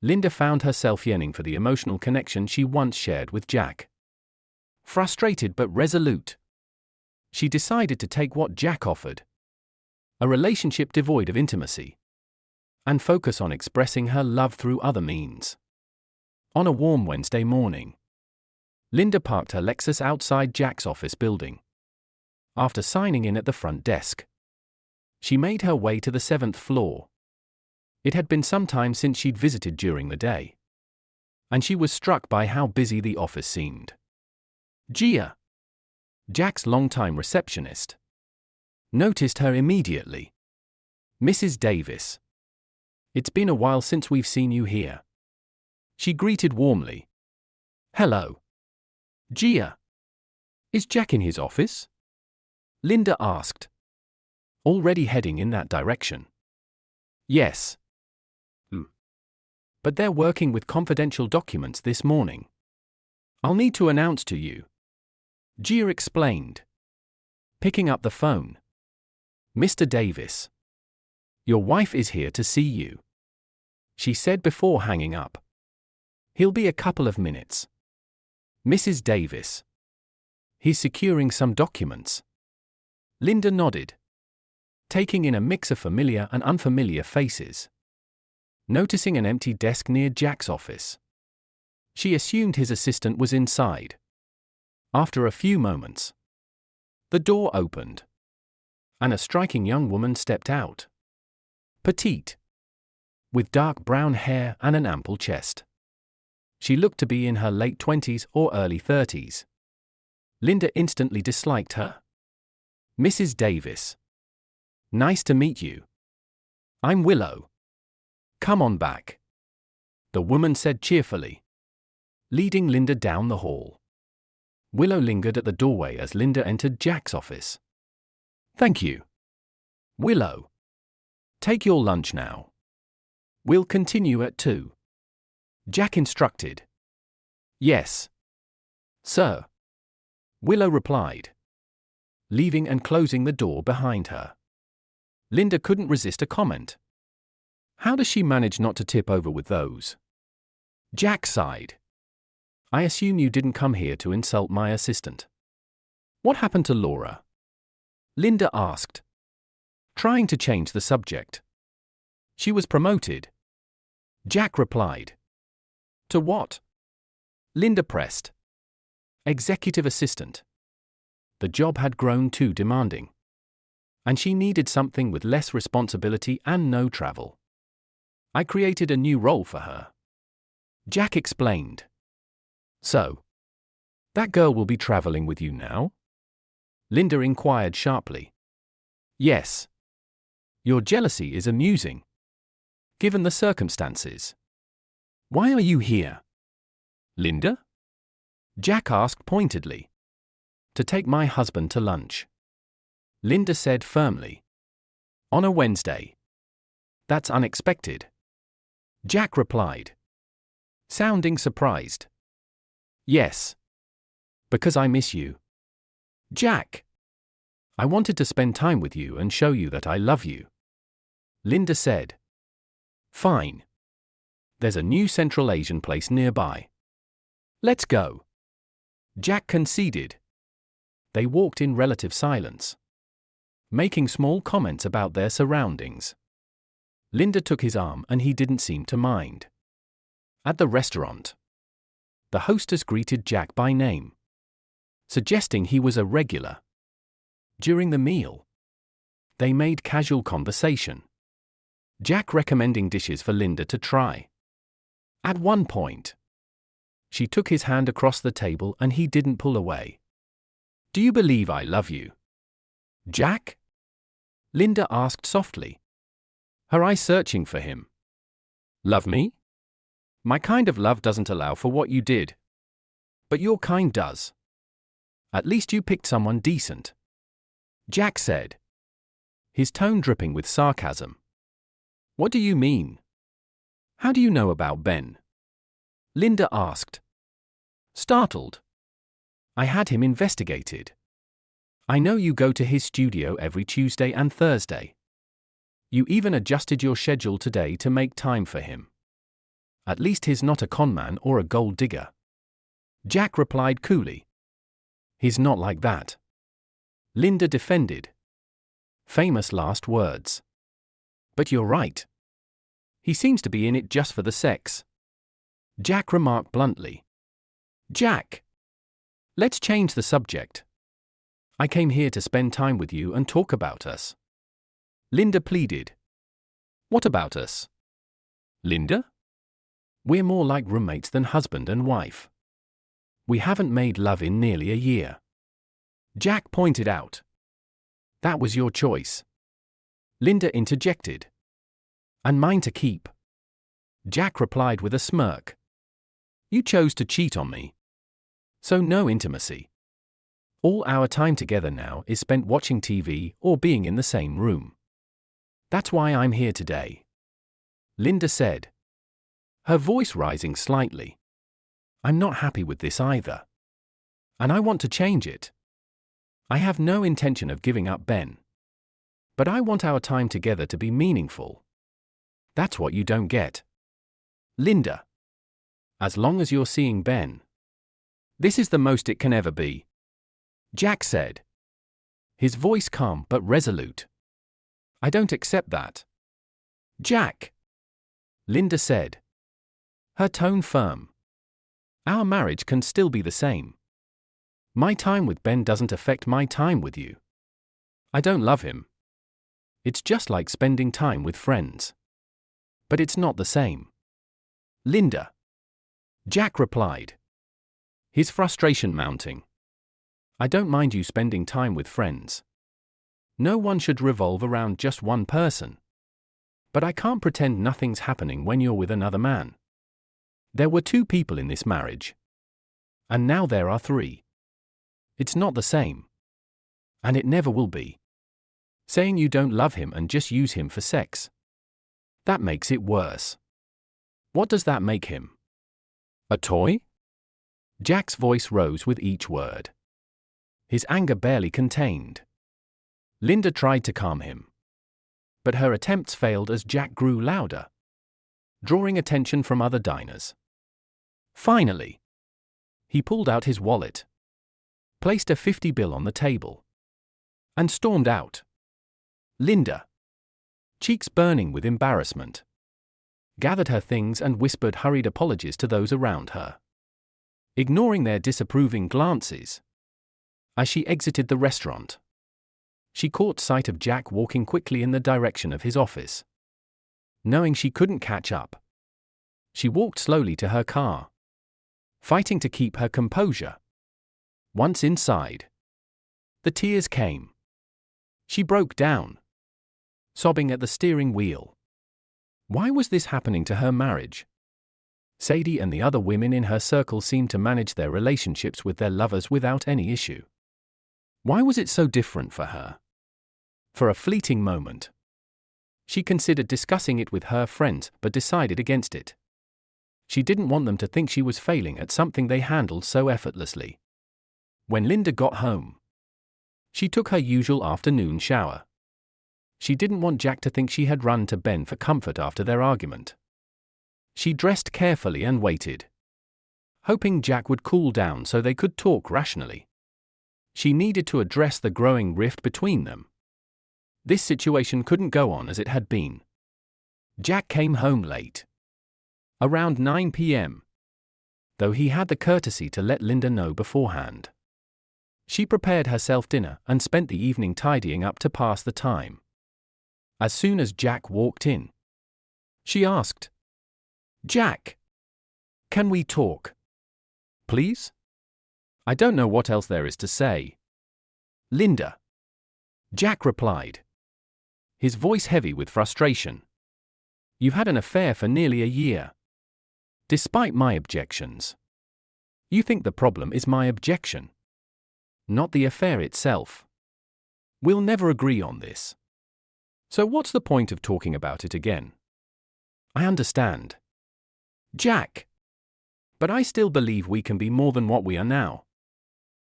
Linda found herself yearning for the emotional connection she once shared with Jack. Frustrated but resolute, she decided to take what Jack offered, a relationship devoid of intimacy, and focus on expressing her love through other means. On a warm Wednesday morning, Linda parked her Lexus outside Jack's office building. After signing in at the front desk, she made her way to the 7th floor. It had been some time since she'd visited during the day, and she was struck by how busy the office seemed. Gia, Jack's longtime receptionist, noticed her immediately. Mrs. Davis. It's been a while since we've seen you here. She greeted warmly. Hello. Gia. Is Jack in his office? Linda asked, already heading in that direction. Yes. But they're working with confidential documents this morning. I'll need to announce to you, Gia explained, picking up the phone. Mr. Davis, your wife is here to see you, she said before hanging up. He'll be a couple of minutes. Mrs. Davis. He's securing some documents. Linda nodded, taking in a mix of familiar and unfamiliar faces. Noticing an empty desk near Jack's office, she assumed his assistant was inside. After a few moments, the door opened, and a striking young woman stepped out. Petite, with dark brown hair and an ample chest. She looked to be in her late 20s or early 30s. Linda instantly disliked her. Mrs. Davis. Nice to meet you. I'm Willow. Come on back, the woman said cheerfully, leading Linda down the hall. Willow lingered at the doorway as Linda entered Jack's office. Thank you, Willow. Take your lunch now. We'll continue at 2. Jack instructed. Yes, sir, Willow replied, leaving and closing the door behind her. Linda couldn't resist a comment. How does she manage not to tip over with those? Jack sighed. I assume you didn't come here to insult my assistant. What happened to Laura? Linda asked, trying to change the subject. She was promoted. Jack replied. To what? Linda pressed. Executive assistant. The job had grown too demanding, and she needed something with less responsibility and no travel. I created a new role for her, Jack explained. So, that girl will be traveling with you now? Linda inquired sharply. Yes. Your jealousy is amusing, given the circumstances. Why are you here? Linda? Jack asked pointedly. To take my husband to lunch, Linda said firmly. On a Wednesday. That's unexpected, Jack replied, sounding surprised. Yes. Because I miss you. Jack. I wanted to spend time with you and show you that I love you, Linda said. Fine. There's a new Central Asian place nearby. Let's go. Jack conceded. They walked in relative silence, making small comments about their surroundings. Linda took his arm and he didn't seem to mind. At the restaurant, the hostess greeted Jack by name, suggesting he was a regular. During the meal, they made casual conversation, Jack recommending dishes for Linda to try. At one point, she took his hand across the table and he didn't pull away. "Do you believe I love you, Jack?" Linda asked softly, her eyes searching for him. "Love me? My kind of love doesn't allow for what you did. But your kind does. At least you picked someone decent," Jack said, his tone dripping with sarcasm. "What do you mean? How do you know about Ben?" Linda asked, startled. "I had him investigated. I know you go to his studio every Tuesday and Thursday. You even adjusted your schedule today to make time for him. At least he's not a conman or a gold digger," Jack replied coolly. "He's not like that," Linda defended. Famous last words. "But you're right. He seems to be in it just for the sex," Jack remarked bluntly. "Jack, let's change the subject. I came here to spend time with you and talk about us," Linda pleaded. "What about us, Linda? We're more like roommates than husband and wife. We haven't made love in nearly a year," Jack pointed out. "That was your choice," Linda interjected. "And mine to keep," Jack replied with a smirk. "You chose to cheat on me. So no intimacy. All our time together now is spent watching TV or being in the same room. That's why I'm here today," Linda said, her voice rising slightly. "I'm not happy with this either. And I want to change it. I have no intention of giving up Ben. But I want our time together to be meaningful. That's what you don't get, Linda. As long as you're seeing Ben, this is the most it can ever be," Jack said, his voice calm but resolute. "I don't accept that, Jack," Linda said, her tone firm. "Our marriage can still be the same. My time with Ben doesn't affect my time with you. I don't love him. It's just like spending time with friends. But it's not the same, Linda," Jack replied, his frustration mounting. "I don't mind you spending time with friends. No one should revolve around just one person. But I can't pretend nothing's happening when you're with another man. There were 2 people in this marriage. And now there are 3. It's not the same. And it never will be. Saying you don't love him and just use him for sex. That makes it worse. What does that make him? A toy?" Jack's voice rose with each word, his anger barely contained. Linda tried to calm him, but her attempts failed as Jack grew louder, drawing attention from other diners. Finally, he pulled out his wallet, placed a 50 bill on the table, and stormed out. Linda, cheeks burning with embarrassment, gathered her things and whispered hurried apologies to those around her, ignoring their disapproving glances. As she exited the restaurant, she caught sight of Jack walking quickly in the direction of his office. Knowing she couldn't catch up, she walked slowly to her car, fighting to keep her composure. Once inside, the tears came. She broke down, sobbing at the steering wheel. Why was this happening to her marriage? Sadie and the other women in her circle seemed to manage their relationships with their lovers without any issue. Why was it so different for her? For a fleeting moment, she considered discussing it with her friends but decided against it. She didn't want them to think she was failing at something they handled so effortlessly. When Linda got home, she took her usual afternoon shower. She didn't want Jack to think she had run to Ben for comfort after their argument. She dressed carefully and waited, hoping Jack would cool down so they could talk rationally. She needed to address the growing rift between them. This situation couldn't go on as it had been. Jack came home late, around 9 p.m., though he had the courtesy to let Linda know beforehand. She prepared herself dinner and spent the evening tidying up to pass the time. As soon as Jack walked in, she asked, "Jack, can we talk? Please? I don't know what else there is to say." "Linda," Jack replied, his voice heavy with frustration. "You've had an affair for nearly a year. Despite my objections. You think the problem is my objection, not the affair itself. We'll never agree on this. So what's the point of talking about it again? I understand, Jack. But I still believe we can be more than what we are now.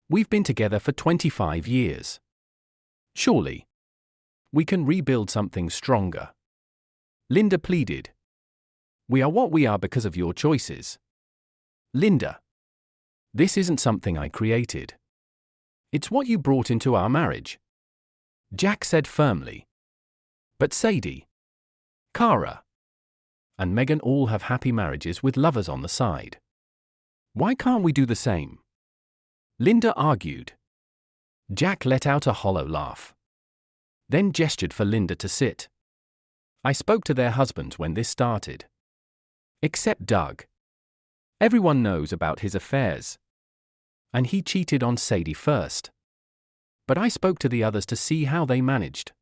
We've been together for 25 years. Surely, we can rebuild something stronger." Linda pleaded. "We are what we are because of your choices. Linda, this isn't something I created. It's what you brought into our marriage," Jack said firmly. "But Sadie, Cara, and Megan all have happy marriages with lovers on the side. Why can't we do the same?" Linda argued. Jack let out a hollow laugh, then gestured for Linda to sit. "I spoke to their husbands when this started. Except Doug. Everyone knows about his affairs. And he cheated on Sadie first. But I spoke to the others to see how they managed."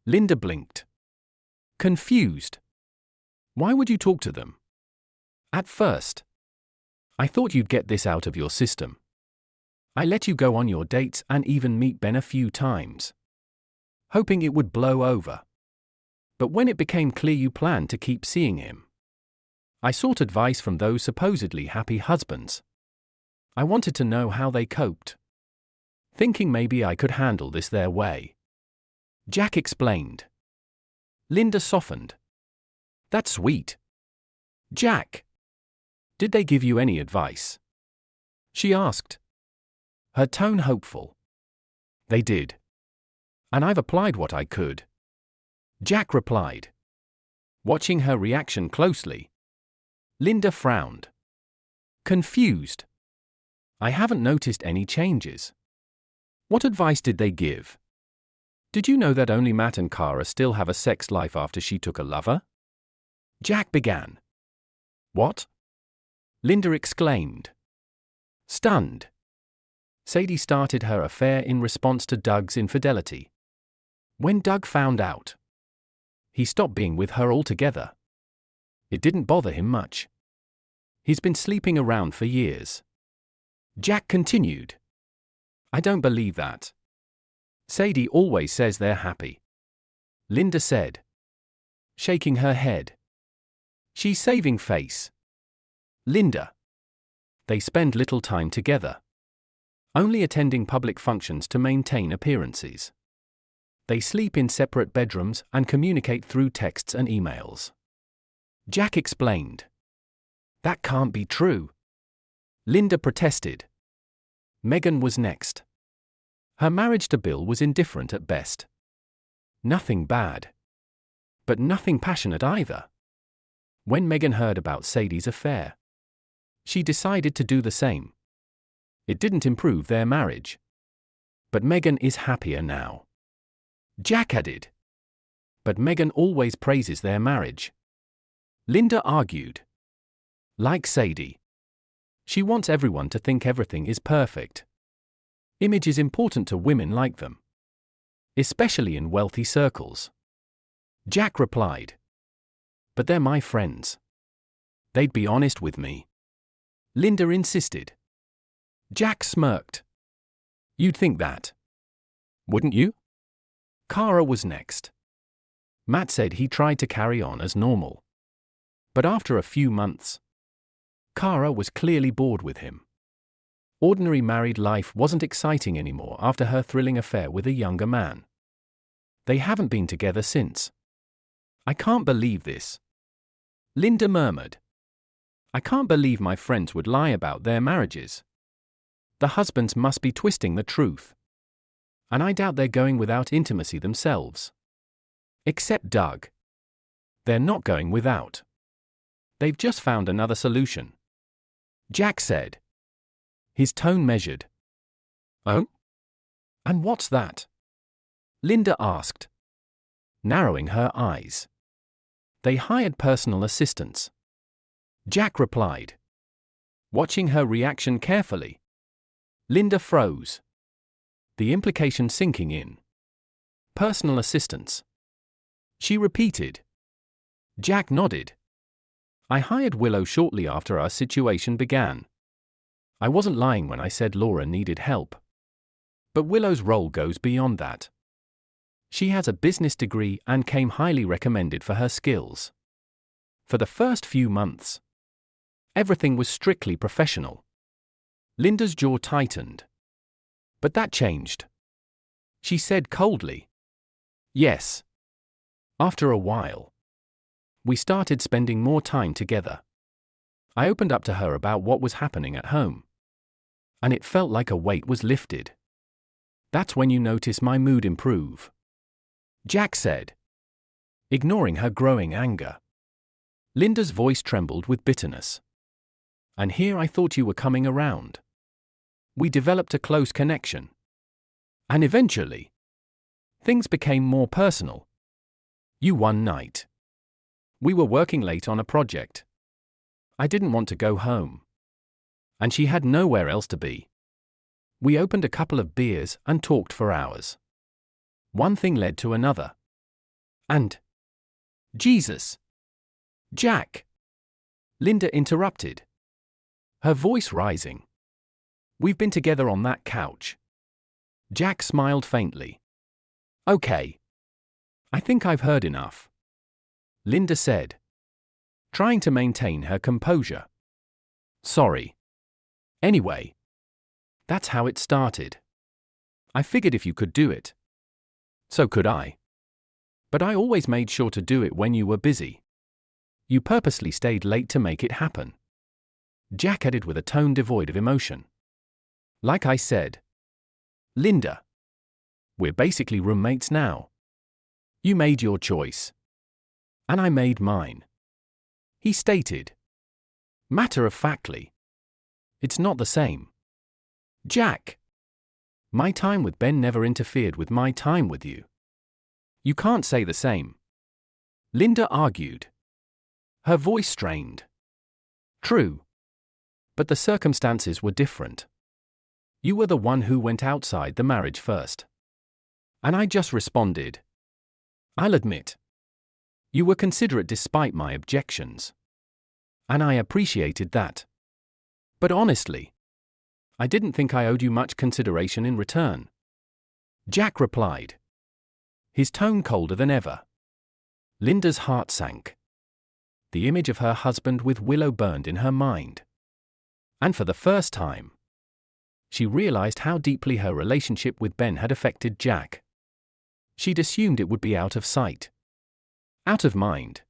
Linda blinked, confused. "Why would you talk to them?" "At first, I thought you'd get this out of your system. I let you go on your dates and even meet Ben a few times, hoping it would blow over. But when it became clear you planned to keep seeing him, I sought advice from those supposedly happy husbands. I wanted to know how they coped, thinking maybe I could handle this their way," Jack explained. Linda softened. "That's sweet. Jack, did they give you any advice?" she asked, her tone hopeful. "They did. And I've applied what I could," Jack replied. Watching her reaction closely, Linda frowned, confused. "I haven't noticed any changes. What advice did they give? Did you know that only Matt and Cara still have a sex life after she took a lover?" Jack began. "What?" Linda exclaimed, stunned. Sadie started her affair in response to Doug's infidelity. When Doug found out, he stopped being with her altogether. It didn't bother him much. He's been sleeping around for years. Jack continued. "I don't believe that. Sadie always says they're happy," Linda said, shaking her head. "She's saving face." "Linda, they spend little time together, only attending public functions to maintain appearances. They sleep in separate bedrooms and communicate through texts and emails," Jack explained. "That can't be true," Linda protested. Megan was next. Her marriage to Bill was indifferent at best. Nothing bad, but nothing passionate either. When Megan heard about Sadie's affair, she decided to do the same. It didn't improve their marriage. But Megan is happier now, Jack added. But Megan always praises their marriage, Linda argued. Like Sadie, she wants everyone to think everything is perfect. Image is important to women like them, especially in wealthy circles, Jack replied. But they're my friends. They'd be honest with me, Linda insisted. Jack smirked. You'd think that, wouldn't you? Cara was next. Matt said he tried to carry on as normal. But after a few months, Cara was clearly bored with him. Ordinary married life wasn't exciting anymore after her thrilling affair with a younger man. They haven't been together since. I can't believe this, Linda murmured. I can't believe my friends would lie about their marriages. The husbands must be twisting the truth. And I doubt they're going without intimacy themselves. Except Doug. They're not going without. They've just found another solution. Jack said. His tone measured. Oh? And what's that? Linda asked, narrowing her eyes. They hired personal assistants. Jack replied, watching her reaction carefully. Linda froze. The implication sinking in. Personal assistants. She repeated. Jack nodded. I hired Willow shortly after our situation began. I wasn't lying when I said Laura needed help. But Willow's role goes beyond that. She has a business degree and came highly recommended for her skills. For the first few months, everything was strictly professional. Linda's jaw tightened. But that changed. She said coldly. Yes. After a while, we started spending more time together. I opened up to her about what was happening at home. And it felt like a weight was lifted. That's when you notice my mood improve. Jack said, ignoring her growing anger. Linda's voice trembled with bitterness. And here I thought you were coming around. We developed a close connection. And eventually, things became more personal. One night, we were working late on a project. I didn't want to go home. And she had nowhere else to be. We opened a couple of beers and talked for hours. One thing led to another. And Jesus! Jack! Linda interrupted, her voice rising. We've been together on that couch. Jack smiled faintly. Okay. I think I've heard enough. Linda said, trying to maintain her composure. Sorry. Anyway, that's how it started. I figured if you could do it, so could I. But I always made sure to do it when you were busy. You purposely stayed late to make it happen. Jack added with a tone devoid of emotion. Like I said, Linda, we're basically roommates now. You made your choice. And I made mine. He stated. Matter-of-factly. It's not the same. Jack. My time with Ben never interfered with my time with you. You can't say the same. Linda argued. Her voice strained. True. But the circumstances were different. You were the one who went outside the marriage first. And I just responded. I'll admit. You were considerate despite my objections. And I appreciated that. But honestly, I didn't think I owed you much consideration in return. Jack replied. His tone colder than ever. Linda's heart sank. The image of her husband with Willow burned in her mind. And for the first time, she realized how deeply her relationship with Ben had affected Jack. She'd assumed it would be out of sight, out of mind.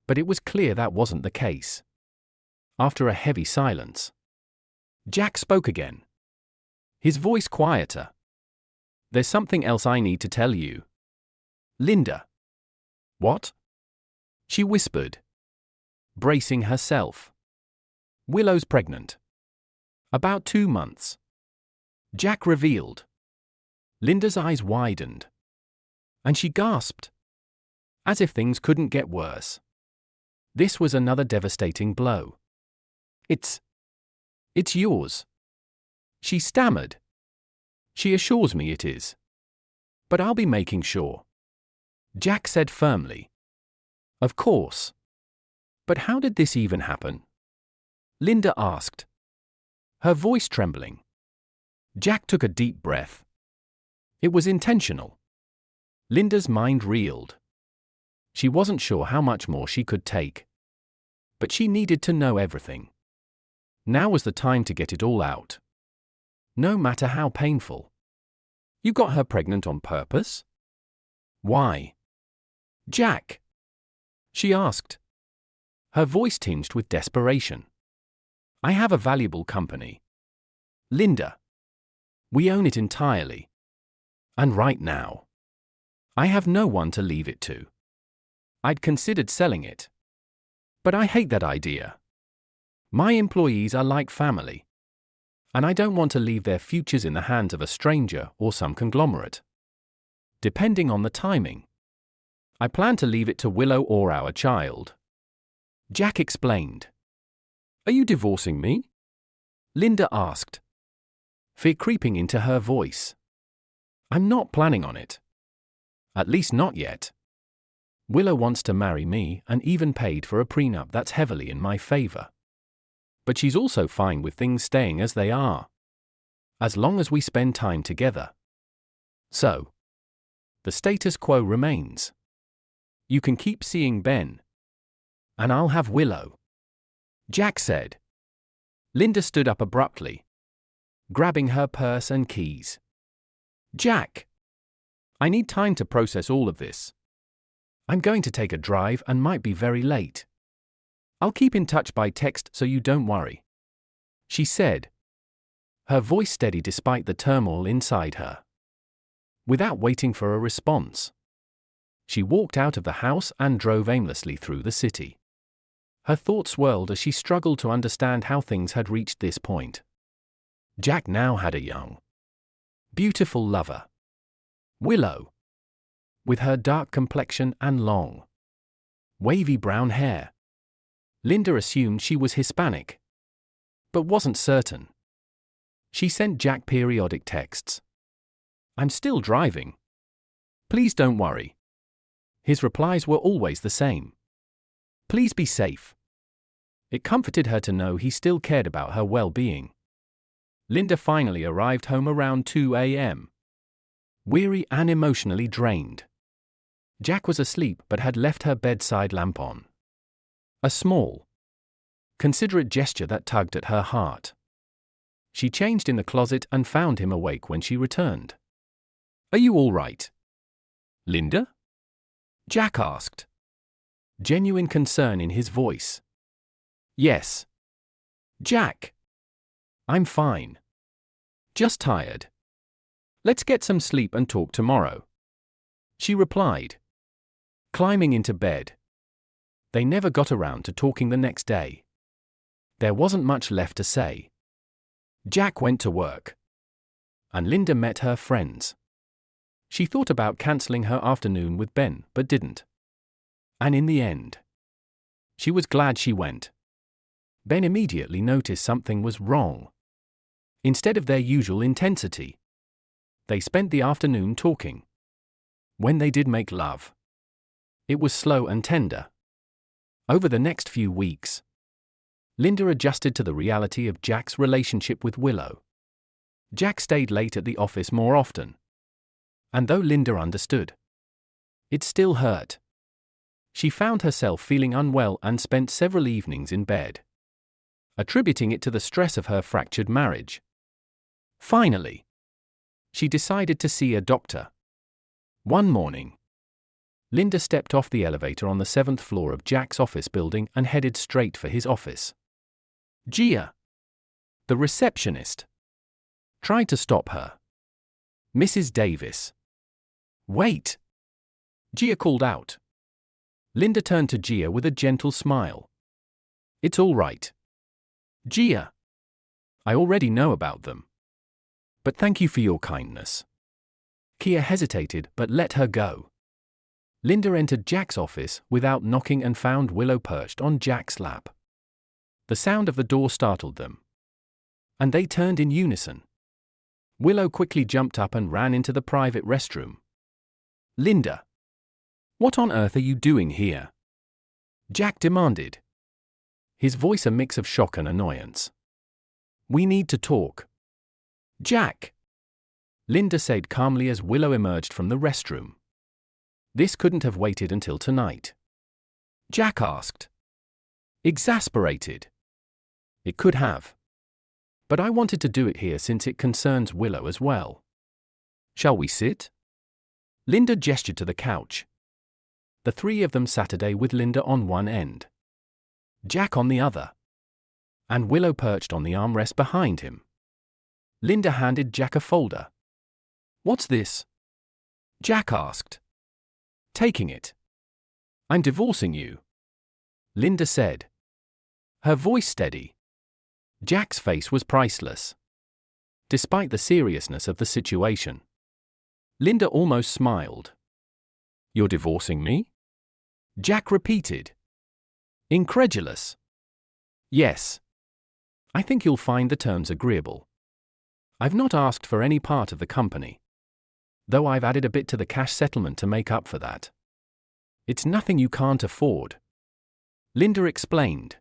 But it was clear that wasn't the case. After a heavy silence, Jack spoke again. His voice quieter. There's something else I need to tell you. Linda. What? She whispered, bracing herself. Willow's pregnant. About 2 months. Jack revealed. Linda's eyes widened. And she gasped. As if things couldn't get worse. This was another devastating blow. It's yours. She stammered. She assures me it is. But I'll be making sure. Jack said firmly. Of course. But how did this even happen? Linda asked. Her voice trembling. Jack took a deep breath. It was intentional. Linda's mind reeled. She wasn't sure how much more she could take. But she needed to know everything. Now was the time to get it all out. No matter how painful. You got her pregnant on purpose? Why? Jack. She asked. her voice tinged with desperation. I have a valuable company. Linda. We own it entirely. And right now, I have no one to leave it to. I'd considered selling it. But I hate that idea. My employees are like family. And I don't want to leave their futures in the hands of a stranger or some conglomerate. Depending on the timing, I plan to leave it to Willow or our child. Jack explained. Are you divorcing me? Linda asked, fear creeping into her voice. I'm not planning on it. At least not yet. Willow wants to marry me and even paid for a prenup that's heavily in my favor. But she's also fine with things staying as they are, as long as we spend time together. So, the status quo remains. You can keep seeing Ben. And I'll have Willow. Jack said. Linda stood up abruptly, grabbing her purse and keys. Jack! I need time to process all of this. I'm going to take a drive and might be very late. I'll keep in touch by text so you don't worry. She said, her voice steady despite the turmoil inside her. Without waiting for a response, she walked out of the house and drove aimlessly through the city. Her thoughts swirled as she struggled to understand how things had reached this point. Jack now had a young, beautiful lover. Willow. With her dark complexion and long, wavy brown hair. Linda assumed she was Hispanic, but wasn't certain. She sent Jack periodic texts. I'm still driving. Please don't worry. His replies were always the same. Please be safe. It comforted her to know he still cared about her well-being. Linda finally arrived home around 2 a.m. weary and emotionally drained. Jack was asleep but had left her bedside lamp on. A small, considerate gesture that tugged at her heart. She changed in the closet and found him awake when she returned. Are you all right? Linda? Jack asked, genuine concern in his voice. Yes. Jack. I'm fine. Just tired. Let's get some sleep and talk tomorrow. She replied, climbing into bed. They never got around to talking the next day. There wasn't much left to say. Jack went to work, and Linda met her friends. She thought about cancelling her afternoon with Ben, but didn't. And in the end, she was glad she went. Ben immediately noticed something was wrong. Instead of their usual intensity, they spent the afternoon talking. When they did make love, it was slow and tender. Over the next few weeks, Linda adjusted to the reality of Jack's relationship with Willow. Jack stayed late at the office more often. And though Linda understood, it still hurt. She found herself feeling unwell and spent several evenings in bed, attributing it to the stress of her fractured marriage. Finally, she decided to see a doctor. One morning, Linda stepped off the elevator on the 7th floor of Jack's office building and headed straight for his office. Gia, the receptionist, tried to stop her. Mrs. Davis. Wait! Gia called out. Linda turned to Gia with a gentle smile. It's all right. Gia. I already know about them. But thank you for your kindness. Gia hesitated but let her go. Linda entered Jack's office without knocking and found Willow perched on Jack's lap. The sound of the door startled them, and they turned in unison. Willow quickly jumped up and ran into the private restroom. Linda. What on earth are you doing here? Jack demanded, his voice a mix of shock and annoyance. We need to talk. Jack. Linda said calmly as Willow emerged from the restroom. This couldn't have waited until tonight. Jack asked, exasperated. It could have. But I wanted to do it here since it concerns Willow as well. Shall we sit? Linda gestured to the couch. The three of them Saturday with Linda on one end. Jack on the other. And Willow perched on the armrest behind him. Linda handed Jack a folder. "What's this?" Jack asked. "Taking it. I'm divorcing you," Linda said, her voice steady. Jack's face was priceless. Despite the seriousness of the situation, Linda almost smiled. "You're divorcing me?" Jack repeated, incredulous. "Yes. I think you'll find the terms agreeable. I've not asked for any part of the company, though I've added a bit to the cash settlement to make up for that. It's nothing you can't afford," Linda explained.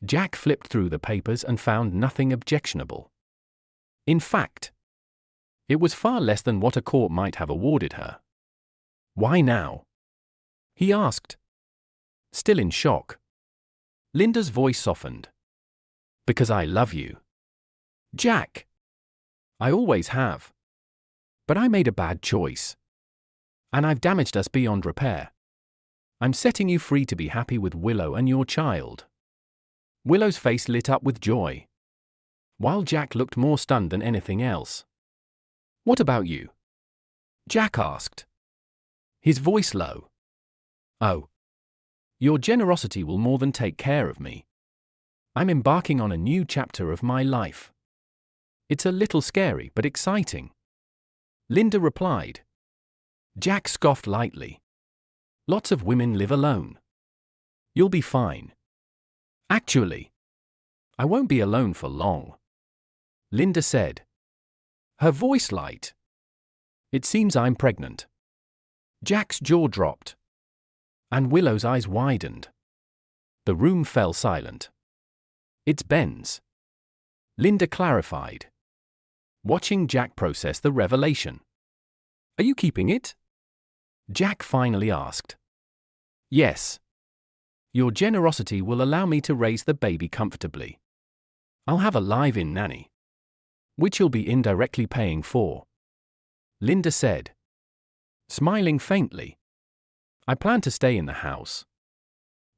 Jack flipped through the papers and found nothing objectionable. In fact, it was far less than what a court might have awarded her. "Why now?" he asked, still in shock. Linda's voice softened. "Because I love you, Jack. I always have. But I made a bad choice. And I've damaged us beyond repair. I'm setting you free to be happy with Willow and your child." Willow's face lit up with joy, while Jack looked more stunned than anything else. "What about you?" Jack asked, his voice low. "Oh. Your generosity will more than take care of me. I'm embarking on a new chapter of my life. It's a little scary but exciting," Linda replied. Jack scoffed lightly. "Lots of women live alone. You'll be fine." "Actually, I won't be alone for long," Linda said, her voice light. "It seems I'm pregnant." Jack's jaw dropped, and Willow's eyes widened. The room fell silent. "It's Ben's," Linda clarified, watching Jack process the revelation. "Are you keeping it?" Jack finally asked. "Yes. Your generosity will allow me to raise the baby comfortably. I'll have a live-in nanny, which you'll be indirectly paying for," Linda said, smiling faintly. "I plan to stay in the house.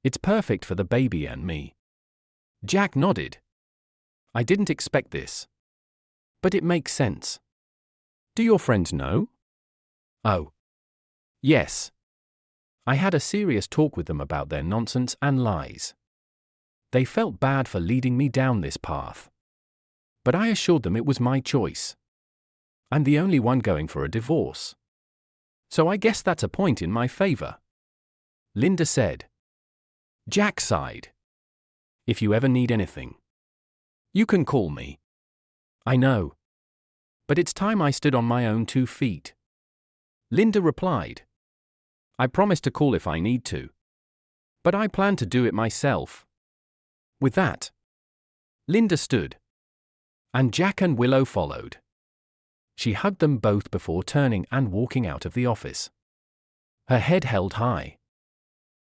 It's perfect for the baby and me." Jack nodded. "I didn't expect this. But it makes sense. Do your friends know?" "Oh. Yes. I had a serious talk with them about their nonsense and lies. They felt bad for leading me down this path. But I assured them it was my choice. I'm the only one going for a divorce. So I guess that's a point in my favor," Linda said. Jack sighed. "If you ever need anything, you can call me." "I know. But it's time I stood on my own 2 feet," Linda replied. "I promise to call if I need to. But I plan to do it myself." With that, Linda stood, and Jack and Willow followed. She hugged them both before turning and walking out of the office, her head held high.